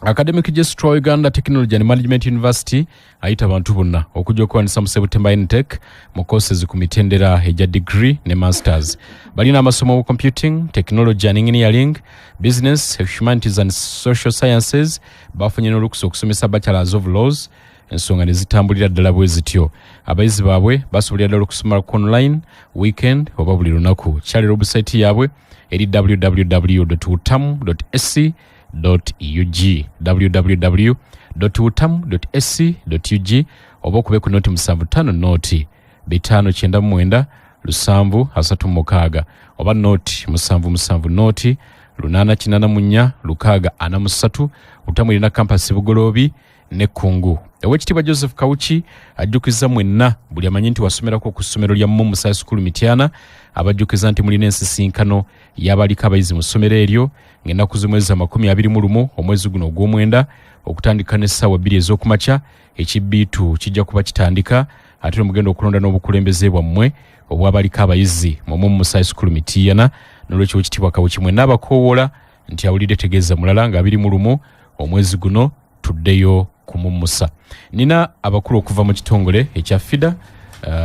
Academic Registrar Uganda Technology and Management University ayita abantu bonna okujja okuwanisa mu September Intake mu courses ku mitendera eja degree ne masters balina amasomo mu computing technology and engineering business humanities and social sciences bafunye n'olukusa okusomesa bachelors of laws ensonga ne zitambulira ddala bwe zityo. Abayizi baabwe basobolera ddala okusomera ku online weekend oba buli lunaku. Kyali website yaabwe eri www.utamu.sc.ug www.utamu.sc.ug oba okube ku noti 75 noti 599 lusanvu 36 oba noti 77 noti 884 lukaga 43. Utamu erina kampasi Bugoloobi ne Kungu. Owekitiibwa Joseph Kawuki ajjukiza mwenna buli amanyi nti wasomerako ku ssomero lya Musa High School Mityana abajjukiza nti mulina ensisinkano y'abaliko abayizi mu ssomero eryo ng'ennaku z'omwezi 21 omwezi guno ogw'omwenda okutandika n'essaawa 2 ez'okumakya. Ekibbiitu kijja kuba kitandika ate mugenda okulonda n'obukulembeze bwammwe obw'abaliko abayizi mu Musa High School Mityana. N'olwekyo Owekitiibwa Kawuki mwenna abakoowoola nti awulidde tegeeza mulala nga 21 omwezi guno tuddeyo ku Musa. Nina abakulu okuva mu kitongole ekya FIDA,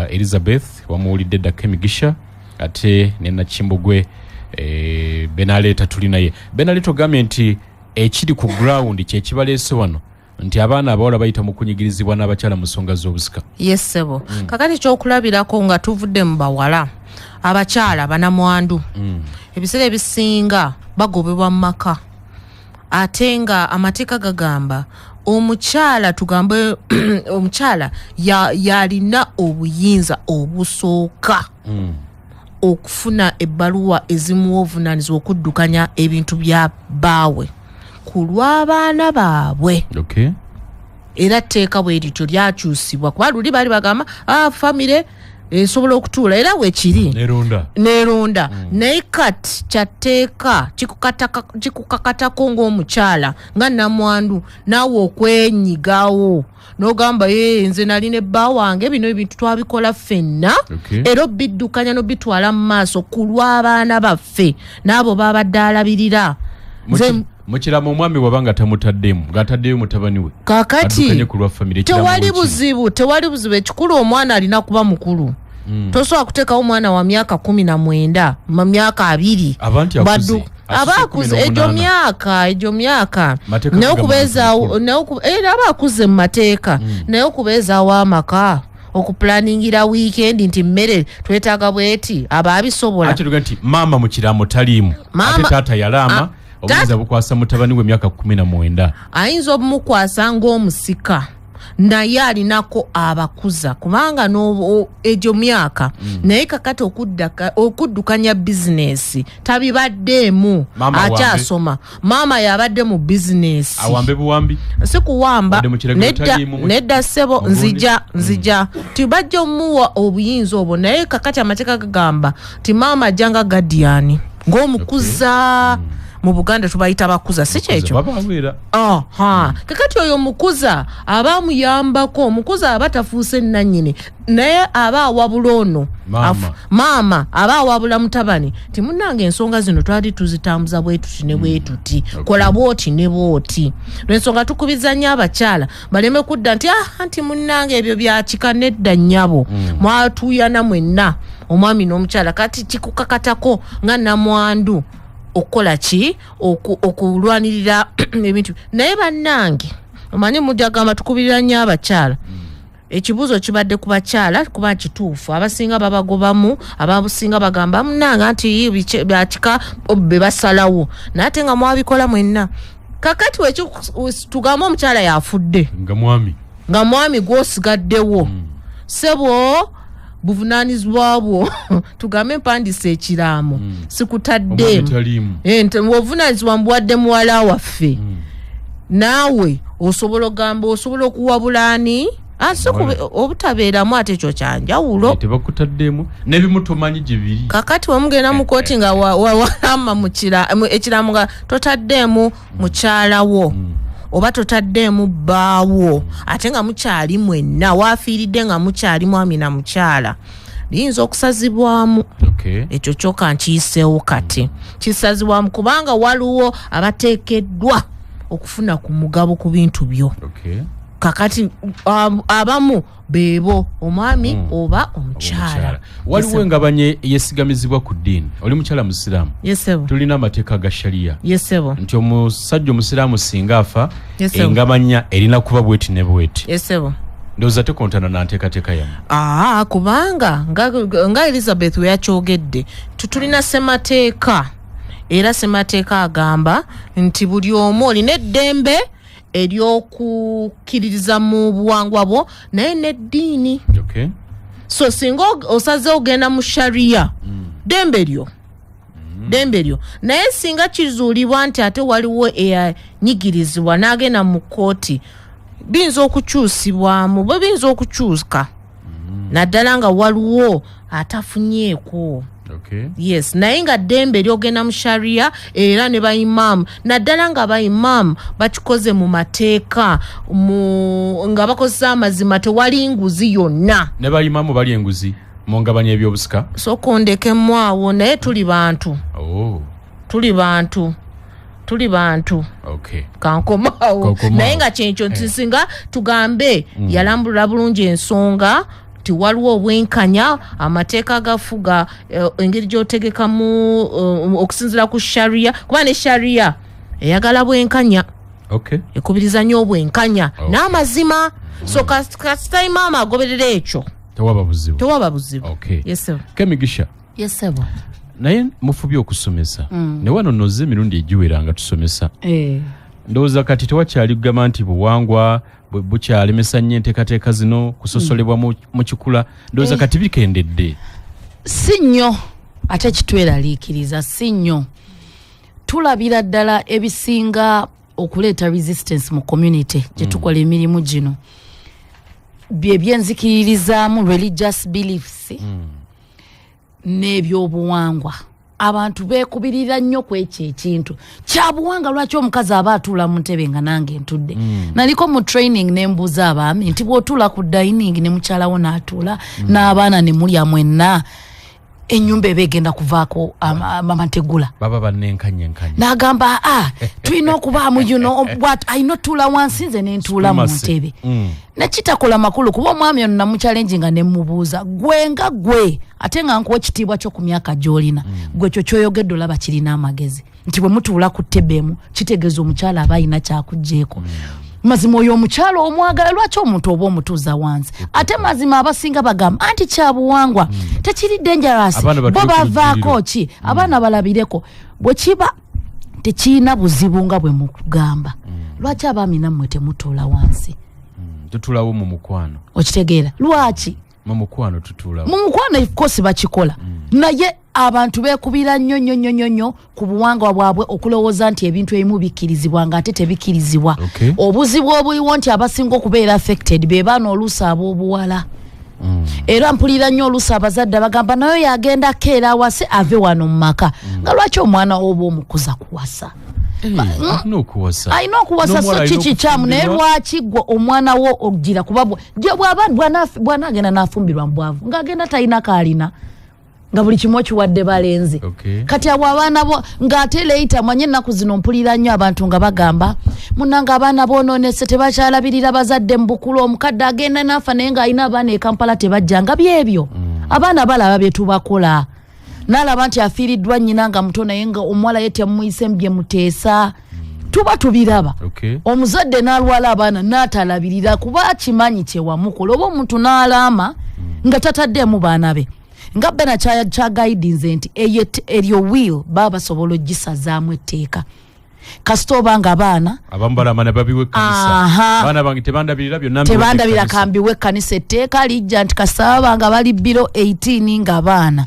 Elizabeth wamuwulidde Daka Emigisha ate ne Nakimbugwe Benaleta tuli naye. Benaleta ogambye nti ekiri ku ground kye kibaleese wano nti abaana abawala bayita mu kunyigirizibwa n'abakyala mu nsonga z'obusika. Yes sebo. Kakati kyokulabirako nga tuvudde mu bawala abakyala banamwandu ebiseera ebisinga bagobebwa mu maka ate nga amateeka gagamba omukyala tugambe omukyala yalina obuyinza obusooka okufuna ebbaluwa ezimuwa obuvunaanyizibwa okuddukanya ebintu bya baawe ku lw'abaana baabwe. Okay. Era tteeka bwe lityo lyakyusibwa kuba luli baali bagamba famire esobola okutuula era weekiri neronda naye kati kyatteeka kikukakatako ng'omukyala nga namwandu naawe okwenyigawo n'ogamba nze nali ne bba wange bino ebintu twabikola ffenna era obiddukanya n'obitwala mu maaso ku lw'abaana baffe n'abo babadde alabirira. Mukiramu omwami wabanga tamutaddemu ng'ataddeyo mutabani we kakati tewali buzibu ekikulu omwana alina kuba mukulu. Tosobola kuteekawo omwana wa myaka 19 mu myaka 2 abakuze egyo myaka naye okubeezaawo era abakuze mu mateeka naye okubeezaawo amaka okupulaningira weekend nti mmere twetaaga bweti abaabisobola. Ate tuga nti maama mukiramu taliimu ate taata yalaama obuyinza bukwasa mutabani we myaka 19 ayinza obumukwasa ng'omusika naye alinako abakuza kubanga egyo myaka naye kakati okuddukanya bizinesi tabibaddeemu akyasoma maama yabadde mu bizinesi awambe buwambi si kuwamba nedda ssebo nzija tibajja omuwa obuyinza obwo naye kakati amateeka gagamba ti maama ajjanga gadiyani ng'omukuza mu Buganda tubayita bakuza si kyekyo kakati oyo mukuza abamuyambako omukuza aba tafuuse nannyini naye aba awabula ono maama aba awabula mutabani ti munnange ensonga zino twali tuzitambuza bwetuti ne bwetuti kola bwoti ne bwoti lwensonga tukubiza nnyo abakyala baleme kudda nti anti munnange ebyo byakika nedda nnyabo mwatuyana mwenna omwami n'omukyala kati kikukakatako nga namwandu okukola ki okulwanirira ebintu naye bannange omanyi mujagamba tukubirira nnyo abakyala ekibuuzo kibadde ku bakyala kuba kituufu abasinga babagobamu ababusinga bagamba munnange anti byakika be basalawo naye ate nga mwabikola mwenna kakati tugamba omukyala yafudde nga mwami gwosigaddewo sebo buvunaanyizibwa bwo tugambe mpandisa ekiraamo sikutaddeemu obuvunaanyizibwa mbuwadde muwala waffe naawe osobola ogamba osobola okuwabula ani obutabeeramu ate ekyo kyanjawulo tebakutaddeemu n'ebimu tomanyi gye biri kakati wemugenda mu kooti nga walama ekiraamo nga totaddeemu mukyalawo oba totaddeemu bbaawo ate nga mukyali mwenna waafiiridde nga mukyali mwami na mukyala liyinza okusazibwamu ekyo kyokka nkiyiseewo kati kisazibwamu kubanga waliwo abateekeddwa okufuna ku mugabo ku bintu byo kakati abamu bebo omwami oba omukyala waliwo engabanye yesigamizibwa ku ddiini oli mukyala musiraamu yesebo tulina amateeka ga sharia yesebo nti omusajja omusiraamu singa afa Yesebo. engabanya erina kuba bweti ne bweti yesebo ndowooza tekontana na nteekateeka yamu kubanga nga Elizabeth we yakyogedde tulina ssemateeka era ssemateeka agamba nti buli omu olina eddembe ery'okukkiririza mu buwangwa bwo naye n'eddiini okay. so singa osaze ogenda mu sharia dembe lyo naye singa kizuulibwa nti ate waliwo eyanyigirizibwa n'agenda mu kooti biyinza okukyusibwamu bwe biyinza okukyuka naddala nga waliwo atafunyeeko Okay. Yes, naye nga ddembe lyogenda mu sharia era ne bayimamu naddala nga bayimamu bakikoze mu mateeka nga bakozesa amazima tewali nguzi yonna ne bayimamu bali enguzi mu ngabanya ebyobusika sokondekemu awo naye tuli bantu okay. kankomaawo naye nga kyenkyo nti singa tugambe yalambulira bulungi ensonga ti waliwo obwenkanya amateeka agafuga engeri gy'otegekamu okusinziira ku sharia kuba ne sharia eyagala bwenkanya ekubiriza nnyo obwenkanya n'amazima so kasita imaama agoberera ekyo tewaba buzibu yesebo Kemigisha yesebo naye mufubye okusomesa ne wano nnoze emirundi egiwera nga tusomesa ndowooza kati tewakyali kugamba nti buwangwa bukyalemesa nnyo enteekateeka zino kusosolebwa mu kikula ndowooza kati bikendedde si nnyo ate kitweraliikiriza si nnyo tulabira ddala ebisinga okuleeta resistance mu community gye tukola emirimu gino bye byenzikiririzaamu religious beliefs n'ebyobuwangwa abantu beekubirira nnyo ku ekyo ekintu kyabuwanga lwaki omukazi aba atuula mu ntebe nga nange ntudde naliko mu training ne mbuuza abaami nti bw'otuula ku dining ne mukyalawo n'atuula n'abaana ne mulya mwenna ennyumba eba egenda kuvaako amategula baba bannenkanye n'agamba tulina okubaamu ayina otuula wansi nze ne ntuula mu ntebe nekitakola makulu kuba omwami ono namuchallenge nga ne mubuuza gwe nga gwe ate nga nkuwa ekitiibwa kyo ku myaka gy'olina gwe kyo kyoyogedde olaba kirina amagezi nti bwe mutuula ku ttebbeemu kitegeeza omukyala aba alina kyakugjeeko mazima oyo omukyala omwagala lwaki omuntu oba omutuuza wansi ate mazima abasinga bagamba anti kyabuwangwa tekiri dangerous bo bavaako ki abaana balabireko bwe kiba tekirina buzibu nga bwe mukugamba lwaki abaami nammwe temutuula wansi tutulawo mu mukwano okitegeera lwaki mu mukwano tutulawo mu mukwano of course bakikola naye abantu beekubira nnyo ku buwangwa bwabwe okulowooza nti ebintu ebimu bikkirizibwa nga ate tebikkirizibwa obuzibu obuliwo nti abasinga okubeera affected be baana oluusi ab'obuwala era mpulira nnyo oluusi abazadde bagamba nayo yagenda keera awase ave wano mu maka nga lwaki omwana oba omukuza kuwasa alina okuwasa so kiki kyamu naye lwaki gwe omwana wo ogira kuba gye bw'anaagenda n'afumbirwa mu bwavu ng'agenda talina kaalina nga buli kimu okiwadde balenzi kati abo abaana bo ng'ate leeta manye ennaku zino mpulira nnyo abantu nga bagamba munnanga abaana boonoonese tebakyalabirira bazadde mu bukulu omukadde agenda n'afa naye ng'alina abaana e Kampala tebajja nga byebyo abaana balaba bye tubakola n'alaba nti afiiriddwa nnyina nga muto naye nga omuwala ye temuyise bye muteesa tuba tubiraba omuzadde n'alwala abaana n'atalabirira kuba kimanyi kyewamukola oba omuntu n'alaama nga tataddeemu baana be nga bena kyagaidinze nti eryo will baba basobola ogisazaamu etteeka kasita obanga abaana abambalamana babiwe kanisa baana bange tebandabirira byonna tebandabira kambiwe kanisa etteeka lijja nti kasaba nga bali biro 18 nga baana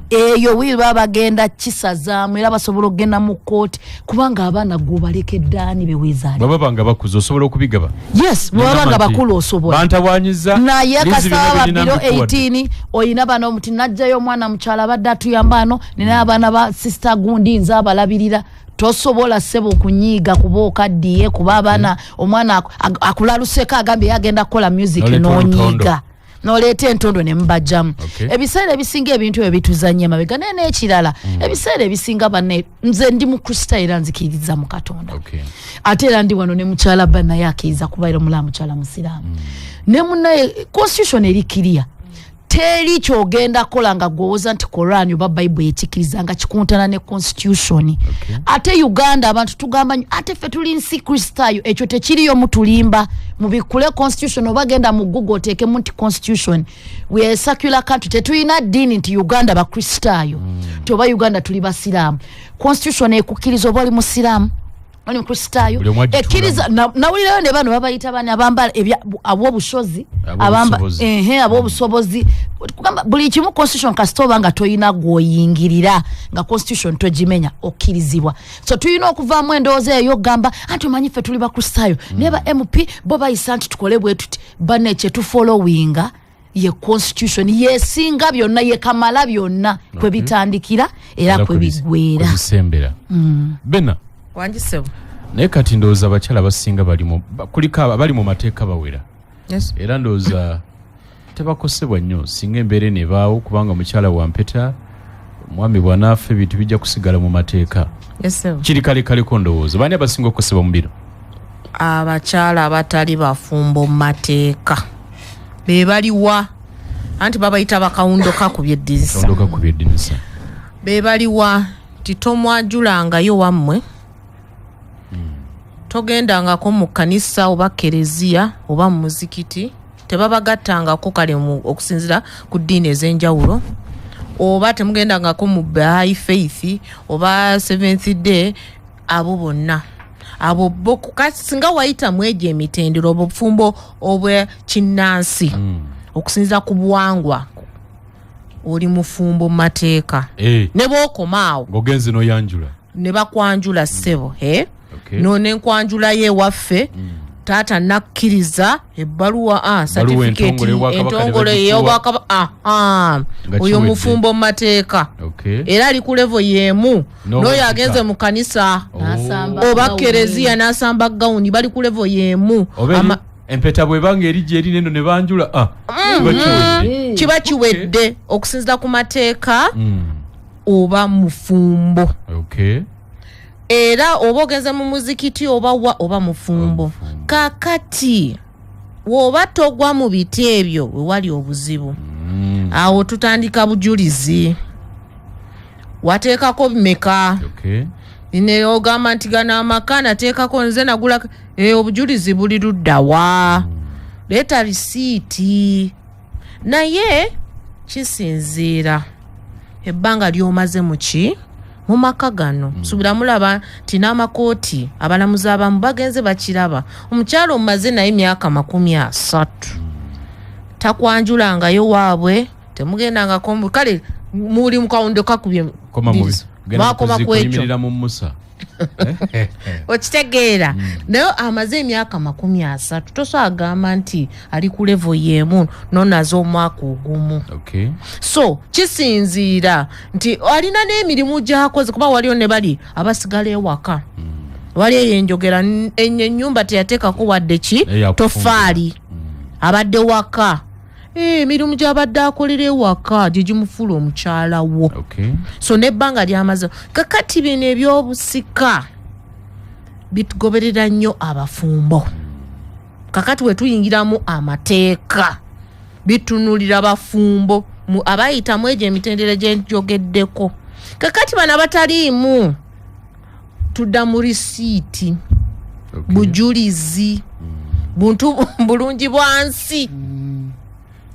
eyo will baba bagenda kisazaamu era basobola okugenda mu kooti kubanga abaana gubalekeddaani bewezaali baba banga bakuza osobola okubigaba yes baba banga bakulu osobola bantawanyiza naye kasaba biro 18 oyina bano omuti najjayo omwana mukyala badde atuyambano nina abaana ba sister gundi nza abalabirira tosobola sebo kunyiga kuba okaddiye kuba abaana omwana akulaluseko agambye yagenda kukola music n'onyiga noleeta entondo ne mubajjamu ebiseera ebisinga ebintu ebituzanya mabega nene ekirala ebiseera ebisinga banne nze ndi mu Kristo era nzikiriza mu Katonda ate era ndi wano ne mukyala bannaye akkiriza kubaira omulala mukyala musiraamu ne munnaye constitution eri clear teri kyogenda kola nga gwowoza nti Quran oba Bible ekikiriza nga kikuntana ne constitution ate Uganda abantu tugamba ate ffe tuli nsi Kristayo ekyo tekiriyo mutulimba mubikule constitution oba genda mu Google teke munti constitution we are a secular country tetulina dini nti Uganda ba Kristayo toba Uganda tuli basiramu constitution ekukiriza oba oli musiramu oni Kristayo ekiriza nawulirayo ne bano babayita bani abambala ab'obushozi abamba ab'obusobozi kugamba buli kimu constitution kasitoba nga toyina gwoyingirira nga constitution togimenya okkirizibwa so tuyina okuvaamu endowooza eyo gamba anti omanyi ffe tuli bakristayo neba MP bo bayisa nti tukole bwe tuti bane kyetufollowinga ye constitution yesinga byonna ye kamala byonna kwe bitandikira era kwe bigwera Bena wanjisebo naye kati ndowooza abakyala abasinga kuliko abali mu mateeka bawera era ndowooza tebakosebwa nnyo singa embeera nebaawo kubanga mukyala wampeta mwami bwanaafa ebintu bijja kusigala mu mateeka kiri kalekaleko ndowooza baani abasinga okukosebwa mu bino abakyala abatali bafumbo mu mateeka be baliwa anti babayita bakawundo kakubye eddinisa be baliwa titomwajulangayo wammwe togendangako mu kanisa oba kereziya oba mu muzikiti tebabagattangako kale okusinzira ku ddiini ez'enjawulo oba temugendangako mu high faith oba seventh day abo bonna abo singa wayita mu egyo emitendero obufumbo obwekinnansi okusinzira ku buwangwa oli mufumbo mu mateeka ne bookomaawo ng'ogenze n'oyanjula ne bakwanjula ssebo none enkwanjula ye waffe taata nakkiriza ebbaluwa certificate entongole y'obwakabaka oyo mufumbo mu mateeka era ali ku level y'emu n'oyo agenze mu kanisa oba kereziya n'asamba gawuni bali ku level y'emu empeta bwebanga erija eri neno ne banjula kiba kiwedde okusinzira ku mateeka oba mufumbo era oba ogenze mu muzikiti oba mufumbo kakati woba togwa mu biti ebyo wewali obuzibu awo tutandika bujulizi wateekako bimeka ne ogamba nti gana amaka nateekako nze nagula obujulizi buli luddawa leeta risiiti naye kisinziira ebbanga lyomaze muki mu maka gano subira mulaba nti n'amakooti abalamuzi abamu bagenze bakiraba omukyalo omumaze naye emyaka 30 takwanjulangayo waabwe temugendangako kale muli mukawundo kakubye mwakoma kwekyo okitegeera naye amaze emyaka 30 tosobola agamba nti ali ku level y'emu nonaze omwaka ogumu so kisinziira nti alina n'emirimu gy'akoze kuba waliyo ne bali abasigala ewaka wali eyo enjogera ennyumba teyateekako wadde ki tofaali abadde waka emirimu gy'abadde akolera ewaka gye gimufuula omukyala wo so n'ebbanga lyamaze kakati bino ebyobusika bitugoberera nnyo abafumbo kakati we tuyingiramu amateeka bitunulira abafumbo abayitamu egyo emitendera gye njogeddeko kakati bano abataliimu tudda mu risiiti bujulizi buntu bulungi bwansi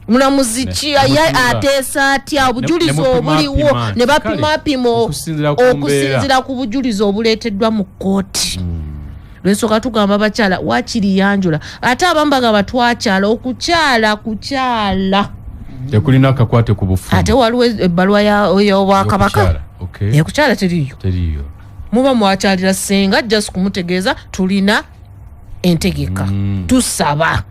mulamuziki ateesa atya obujulizi obuliwo ne bapimapima okusinzira ku bujulizi obuleeteddwa mu kkooti lwensooka tugamba abakyala wakiri yanjula ate abambaga batwakyala okukyala kukyala tekulina akakwate ku bufumbo ate waliwo ebbaluwa y'obwakabaka kukyala teriyo muba mwakyalira senga just kumutegeeza tulina entegeka tusaba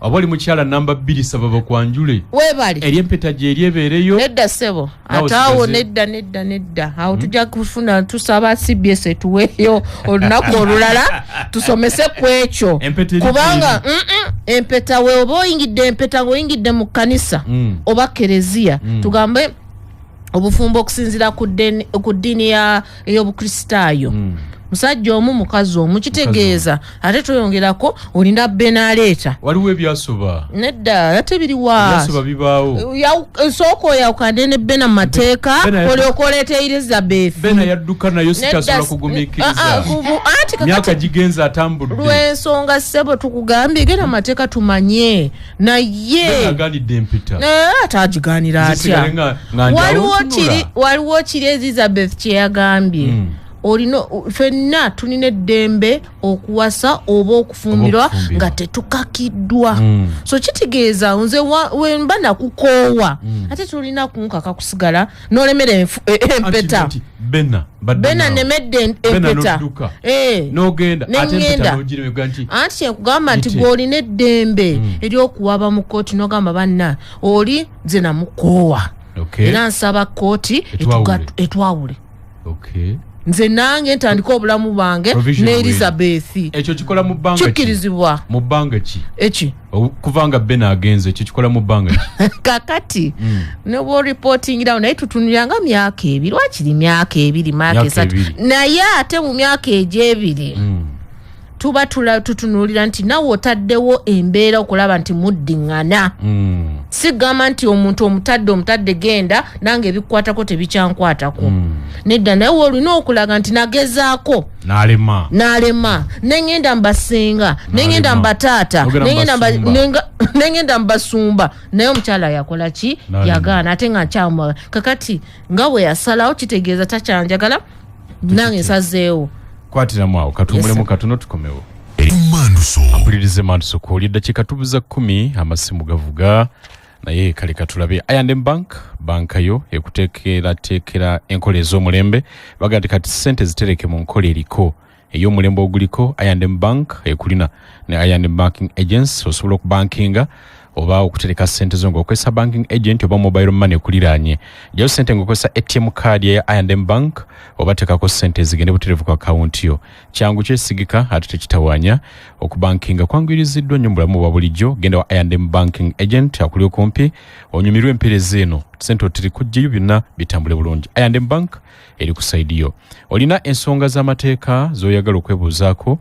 abali mukyala namba 2 sababa kwanjule webali eri empeta gye eryebeereyo nedda sebo ataawo nedda awo tujja kufuna tusaba CBS etuweeyo olunaku olulala tusomese ku ekyo kubanga empeta we oba oyingidde empeta ng'oyingidde mu kkanisa oba kereziya tugambe obufumbo okusinziira ku ddiini ey'obukristaayo musajja omu mukazi omu kitegeeza ate toyongerako olina benaleeta waliwo ebyasoba nedda ate biriwa ebyasoba bibaawo sooka oyawukane ne bena mu mateeka olyoka oleeta Elizabeth bena yadduka nayo sikyasobola kugumiikiriza myaka gigenza atambudde lw'ensonga ssebo tukugambye genda mu mateeka tumanye naye aganidde empita ate agigaanira atya waliwo kiri Elizabeth kye yagambye olino fenna tulina eddembe okuwasa oba okufumbirwa nga tetukakiddwa so kitegeeza nze wemba nakukoowa ate tulina kunkaka kusigala n'olemera empeta bena nemedde empeta n'ogenda anti kyenkugamba nti gw'olina eddembe ery'okuwaba mu kooti n'ogamba banna oli nze namukoowa era nsaba kooti etwawule nze nange ntandika obulamu bwange ne Elizabeth ekyo kikola mu bbanga kikirizibwa mu bbanga ki eki kuvanga bena agenze ekyo kikola mu bbanga ki kakati ne bwo reportingira naye tutunulanga myaka ebiri wakiri myaka ebiri myaka esatu naye ate mu myaka egy'ebiri tuba tutunulira nti nawe otaddewo embeera okulaba nti muddiŋŋana sigamba nti omuntu omutadde genda nange ebikwatako tebikyankwatako nedda naye olina okulaga nti nagezaako n'alema nengenda mbasenga nengenda mbataata nengenda mbasumba naye omukyala yakola ki yagaana ate nga nkyamwaga kakati nga bwe yasalawo kitegeeza takyanjagala nange nsazeewo kwatiramu awo katumulemu katono tukomewo mpulirize manduso kuwulya eddakiika tubuza 10 amasimu gavuga naye kale katulabe I&M banka yo ekuteekerateekera enkola ez'omulembe baga nti kati ssente zitereke mu nkola eriko ey'omulembe oguliko I&M bank ekulina ne I&M banking agents osobola okubankinga oba okutereka ssente zo ng'okozesa banking agent oba mobile money ekuliraanye jyayo ssente ng'okozesa ATM card ya I&M bank oba tekako ssente zigende butereevu ku akawunti yo kyangu kyesigika ate tekitawaanya okubankinga kwanguyiriziddwa nnyo mu bulamu bwa bulijjo genda wa I&M banking agent akuli okumpi onyumirwe empeereza eno ssente otiri kujjayo byonna bitambule bulungi I&M bank eri ku saidi yo olina ensonga z'amateeka z'oyagala okwebuuzaako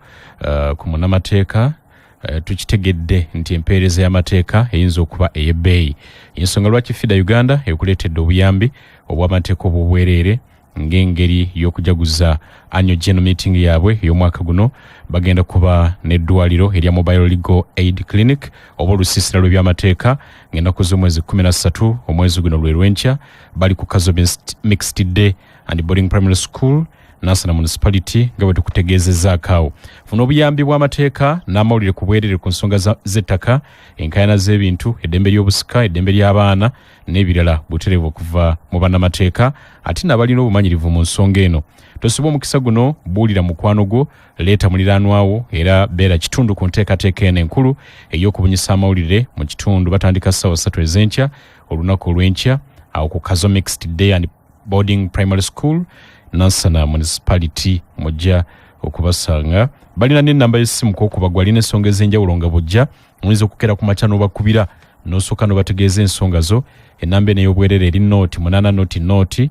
ku munnamateeka tukitegedde nti empeereza y'amateeka eyinza okuba ey'ebbeeyi ensonga lwaki FIDA Uganda ekuleetedde obuyambi obw'amateeka obw'obwereere ng'engeri y'okujaguza annual general meeting yaabwe ey'omwaka guno bagenda kuba n'eddwaliro erya mobile legal aid clinic oba olusiisira lw'ebyamateeka ng'ennaku z'omwezi 13 omwezi guno lwe lwenkya bali ku Kazo Mixed Day and Boarding Primary School Nansana Municipality nga bwe tukutegeezezzaako awo funa obuyambi bw'amateeka n'amawulire ku bwereere ku nsonga z'ettaka enkaayana z'ebintu eddembe ly'obusika eddembe ly'abaana n'ebirala butereevu okuva mu bannamateeka ate n'abalina obumanyirivu mu nsonga eno tosoba omukisa guno buulira mukwano gwo leeta muliraanwawo era beera kitundu ku nteekateeka eno enkulu ey'okubunyisa amawulire mu kitundu batandika ssaawa 3 ez'enkya olunaku olw'enkya awo ku Kazo Mixed Day and Boarding Primary School Nansana Municipality mujja okubasanga balina n'ennamba y'essimu k'okuba gwe alina ensonga ez'enjawulo nga bujja oyinza okukera ku makya n'obakubira n'osooka n'obategeeza ensonga zo ennamba eno ey'obwereere eri nooti 8 nooti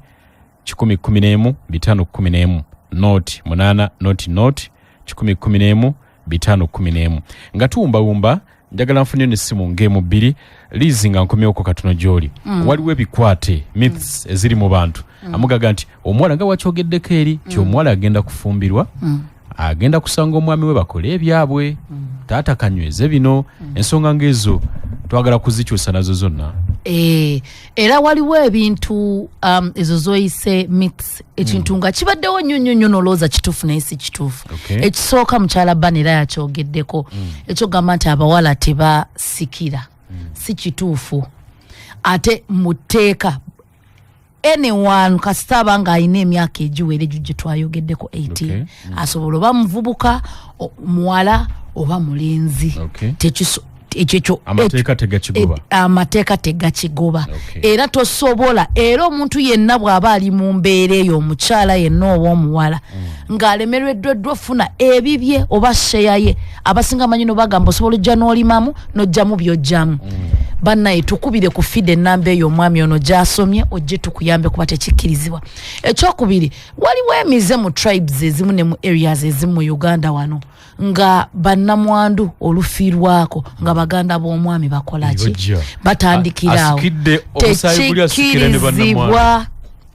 1011 511 nooti 8 nooti 1011 511 nga tuwumbawumba njagala nfunye n'essimu ng'emu 2 lizi nga nkomyeko katono gy'oli waliwo ebikwate myths eziri mu bantu amugaga nti omuwala nga wakyogeddeko eri ti omuwala agenda kufumbirwa agenda kusanga omwami we bakola ebyabwe taata kanyweze bino ensonga ng'ezo twagala kuzikyusa nazo zonna era waliwo ebintu ezo zoyise myths ekintu nga kibaddewo nnyo nolowooza kituufu naye si kituufu ekisooka mukyala banera yakyogeddeko ekyogamba nti abawala tebasikira si kituufu ate muteeka anyone kasita abanga alina emyaka egiwera egyo gye twayogeddeko 18 asobola oba muvubuka muwala oba mulenzi amateeka tegakigoba amateeka tegakigoba era tosobola era omuntu yenna bw'aba ali mu mbeera eyo omukyala yenna oba omuwala ng'alemereddwa ofuna ebibye oba sheya ye abasinga amanyino bagamba osobola ojja n'olimamu n'ojjamu by'ojjamu bannaye tukubire ku feed ennamba eyo omwami ono gy'asomye ojje tukuyambe kuba tekikkirizibwa. Ekyokubiri waliwo emize mu tribes ezimu ne mu areas ezimu mu Uganda wano nga bannamwandu olufiirwako nga baganda b'omwami bakolaki batandikiraawo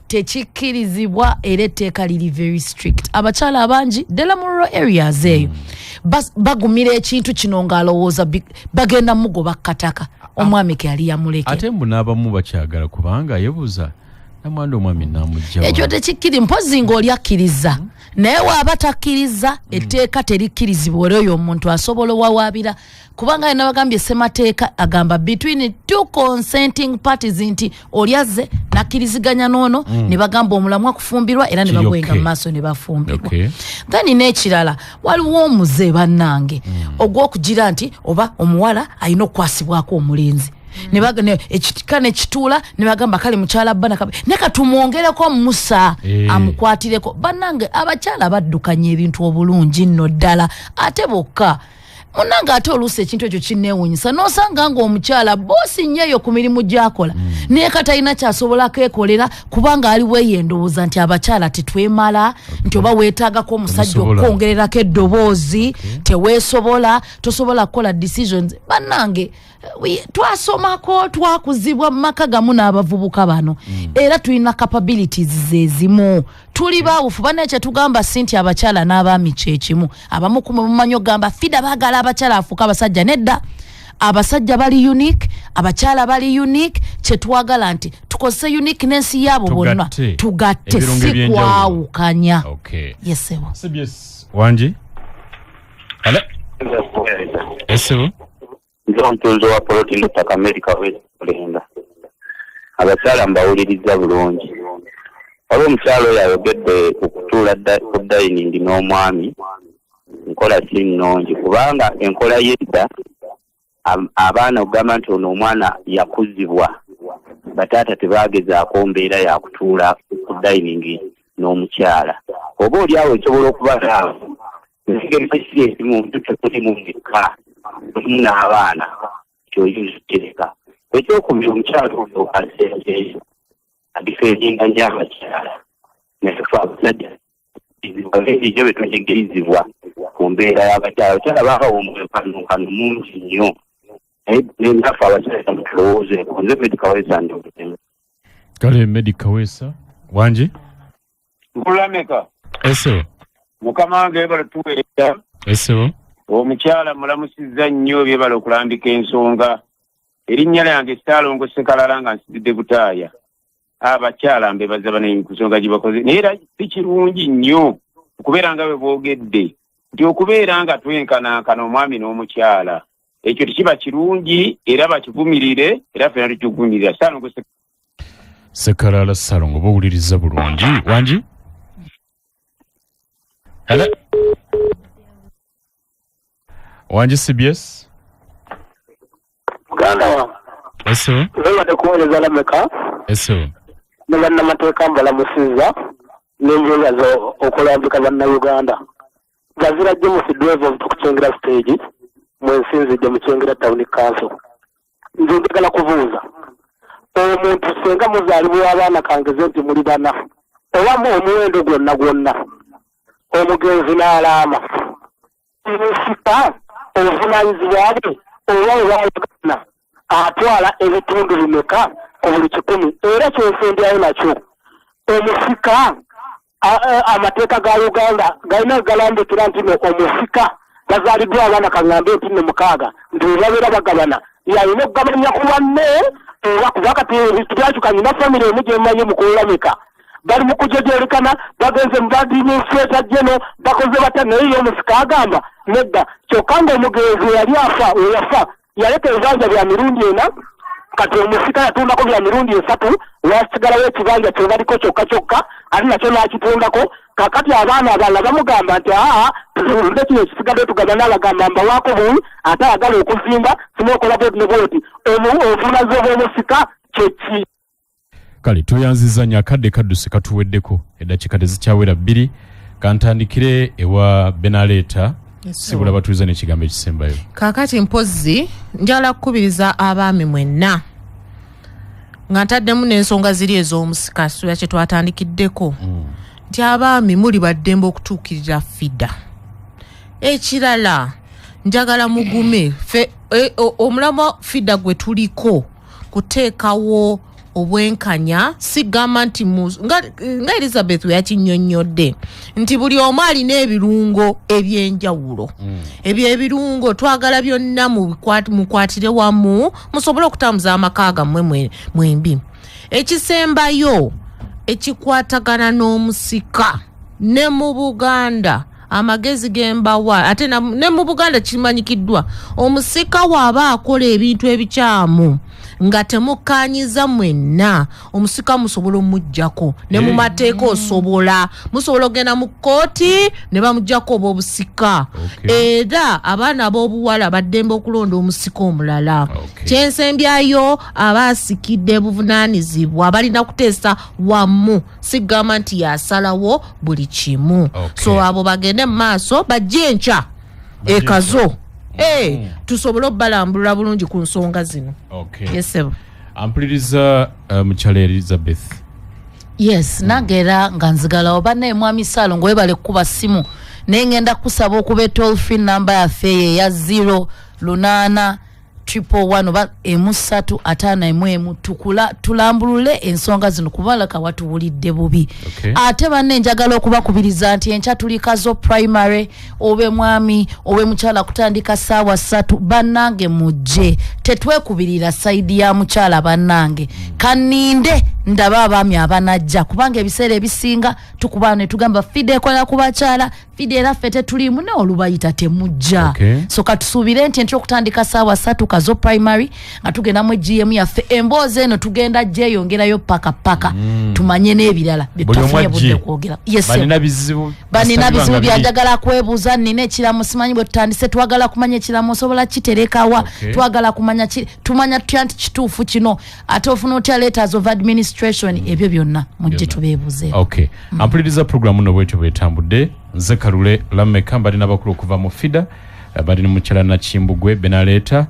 tekikkirizibwa era etteeka liri very strict. Abakyala abangi ddala mu rural areas eyo bagumira ekintu kino ng'alowooza bagenda mugoba kataka omwami ke yali yamuleke ate mbu n'abamu bakyagala kubanga yebuza namwandu omwami namujja ekyo tekikkiri mpozi ng'oli akkiriza naye waaba takkiriza etteeka terikkirizibwa era oyo omuntu asobola owawaabira kubanga yena bagambye ssemateeka agamba between two consenting parties nti oli azze nakkiriziganya n'ono ne bagamba omulamu akufumbirwa era ne bagwenga mu maaso ne bafumbirwa then n'ekirala waliwo omuze bannange ogw'okugira nti oba omuwala alina okukwasibwako omulenzi ekika nekituula ne bagamba kale mukyala bbana ne katumwongereko musa amukwatireko bannange abakyala baddukanya ebintu obulungi nno ddala ate bokka munanga ate oluusi ekintu ekyo kinneewuunyisa n'osanga ng'omukyala boosi nnyo ku mirimu gy'akola naye katalina kyasobola keekolera kubanga aliwo eyendowooza nti abakyala tetwemala nti oba weetaagako omusajja okwongererako eddoboozi teweesobola tosobola kukola decisions bannange twasomako twakuzibwa mu maka gamu n'abavubuka bano era tulina capabilities zezimu tuli baawufu banekye tugamba si nti abakyala n'abaami kyekimu abamu mumanyi ogamba fida baagala abakyala afuuka abasajja nedda abasajja bali unique abakyala bali unique kyetwagala nti tukozese uniqueness yaabo bonna tugatte si kwawukanya yesebo wangi ale esebo nzontuzo wa poloti ndutaka Amerika wekulenda abakyala mbawuliriza bulungi waliwo omukyalo oyo ayogedde okutuula ku dining n'omwami nkola si nnungi kubanga enkola yedda abaana okugamba nti ono omwana yakuzibwa bataata tebagezaako mbeera yakutuula ku dining n'omukyala oba oli awo esobola okuba naawe engeri esimu omuntu tekulimu meka mulimu n'abaana kyoyuzitereka ekyokubiri omukyala oyo asenzeeyo adifeeringa nnyo abakyala nayefe abasajja ebyo betutegerizibwa ku mbeera y'abakyala abakyala baabawo omwepanunkano mungi nnyo naye naffe abakyala mutulowoozeeko nze medikawesa ndi obutemu kale medikawesa wangi nkulameka esebo mukama wange ebala tuweera esebo omukyala mulamusizza nnyo byebala okulambika ensonga erinnya lyange Ssaalongo Ssekalala nga nsididde Butaaya abakyala mbebaza banaye ku nsonga gye bakoze naye era si kirungi nnyo okubeera nga bwe boogedde nti okubeera nga twenkanankana omwami n'omukyala ekyo tekiba kirungi era bakivumirire era ffena tukikuvumirira Ssaalongo Ssekalala Ssaalongo bawuliriza bulungi wangi hele wangi CBS muganda wa esebo webadde kuweereza lameka esebo ne bannamateeka mbalamusizza n'enjolazo okulambika bannayuganda gazira James Dwevo tukukyengera stage mwensinzidde mu Kyengera Town Council nze njagala kubuuza omuntu senga muzaalibwa abaana kangeze nti muli bana oba omuwendo gwonna omugenzi n'alaama nsika obuvunaanyizibwa bwe oba olwayogana atwala ebitundu bimeka ku buli 100 era kyensendyayo nakyo omusika amateeka ga Uganda galina galambikira nti omusika bazaaliddwa abaana kaŋŋambe nti 6 nti babeera bagabana yalina okugabanya ku banne oba kuba kati ebintu byakukanye na famire emu gyemanyi mu kulamika bali mu kujejerekana bagenze mu badiminisitreeta jeno bakoze batya naye ye omusika agamba nedda kyokka ng'omugenzi yali afa weyafa yaleka ebibanja bya mirundi ena kati omusika yatundako bya mirundi 3 wasigalawo ekibanja kye baliko kyokka ate nakyo n'akitundako kakati abaana abalala bamugamba nti tuzulule kino ekisigadde tugamba n'abagamba mbawaako buwi ate ayagala okuzimba sinaokola bwoti ne bwoti obunazi obw'omusika kyeki. Kale tuyanziza nnyo akadde kadduse katuweddeko eddakiika tezikyawera 2 kantandikire ewa Benaleta sibula batuuza n'ekigambo ekisembayo. Kaakati mpozzi njala kukubiriza abaami mwenna nga ntaddemu n'ensonga ziri ez'omusika sula kye twatandikiddeko nti abaami muli baddembe okutuukirira FIDA. Ekirala njagala mugume omulamwa FIDA gwe tuliko kuteekawo obwenkanya sigamba nti nga Elizabeth yakinnyonnyodde nti buli omu alina ebirungo ebyenjawulo. Ebyo ebirungo twagala byonna mukwatire wamu musobole okutambuza amaka gammwe mwembi. Ekisembayo ekikwatagana n'omusika ne mu Buganda amagezi gembawa ate ne mu Buganda kimanyikiddwa omusika waaba akola ebintu ebikyamu nga temukanyiza mwenna omusika musobola omujjako ne mu mateeka osobola musobola ogenda mu kkooti ne bamujjako obusika. Era abaana ab'obuwala baddembe okulonda omusika omulala. Kyensembyayo abaasikidde buvunaanyizibwa balina kuteesa wamu sigamba nti yasalawo buli kimu. So abo bagende mu maaso bajje enkya ekazo. Tusobole obalambulula bulungi ku nsonga zino. Yes sir. Ampuliriza mukyala Elizabeth. Yes, nagera nga nzigala obane mwami Salo ngwebale kuba simu nengenda kusaba okube toll free number yaffe ya 0 811 oba emusatu atana emwemu tulambulule ensonga zino kubalaka watuwulidde bubi. Ate banne njagala okubakubiriza nti enkya tulikazo primary obe mwami obe mukyala kutandika saawa 3 bannange mujje tetwekubirira saidi ya mukyala bannange kaninde ndaba abaami abanajja kubanga ebiseera ebisinga tukubana ne tugamba FIDA ekola ku bakyala FIDA era fete tulimu ne olubayita temujja. So katusuubire nti entyo okutandika saawa 3 kazo primary nga tugenda mu GM yaffe emboozi eno tugenda gyeyongerayo paka tumanye n'ebirala byetufunye budde kwogera. Yes banina bizibu byanjagala kwebuuza nina ekiramu simanyi bwe tutandise twagala kumanya ekiramu osobola kiterekawa twagala kumanya tumanya tutya nti kituufu kino ate ofuna otya letters of administration ebyo byonna mujje tubeebuze. Ampuliriza programu no bwetyo bwetambudde nze Kalule Lameka mbali n'abakulu okuva mu FIDA bali ne mukyala Nakimbugwe Benaleta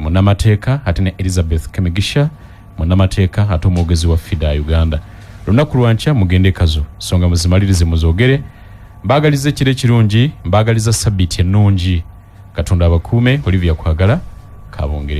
munamateeka ate ne Elizabeth Kemigisha munamateeka ate omwogezi wa FIDA Uganda. Lunaku lwankya mugende kazo songa muzimalirize muzogere mbagalize kire kirungi mbagaliza sabiti ennungi Katonda abakuume Olivia kwagala kabongere.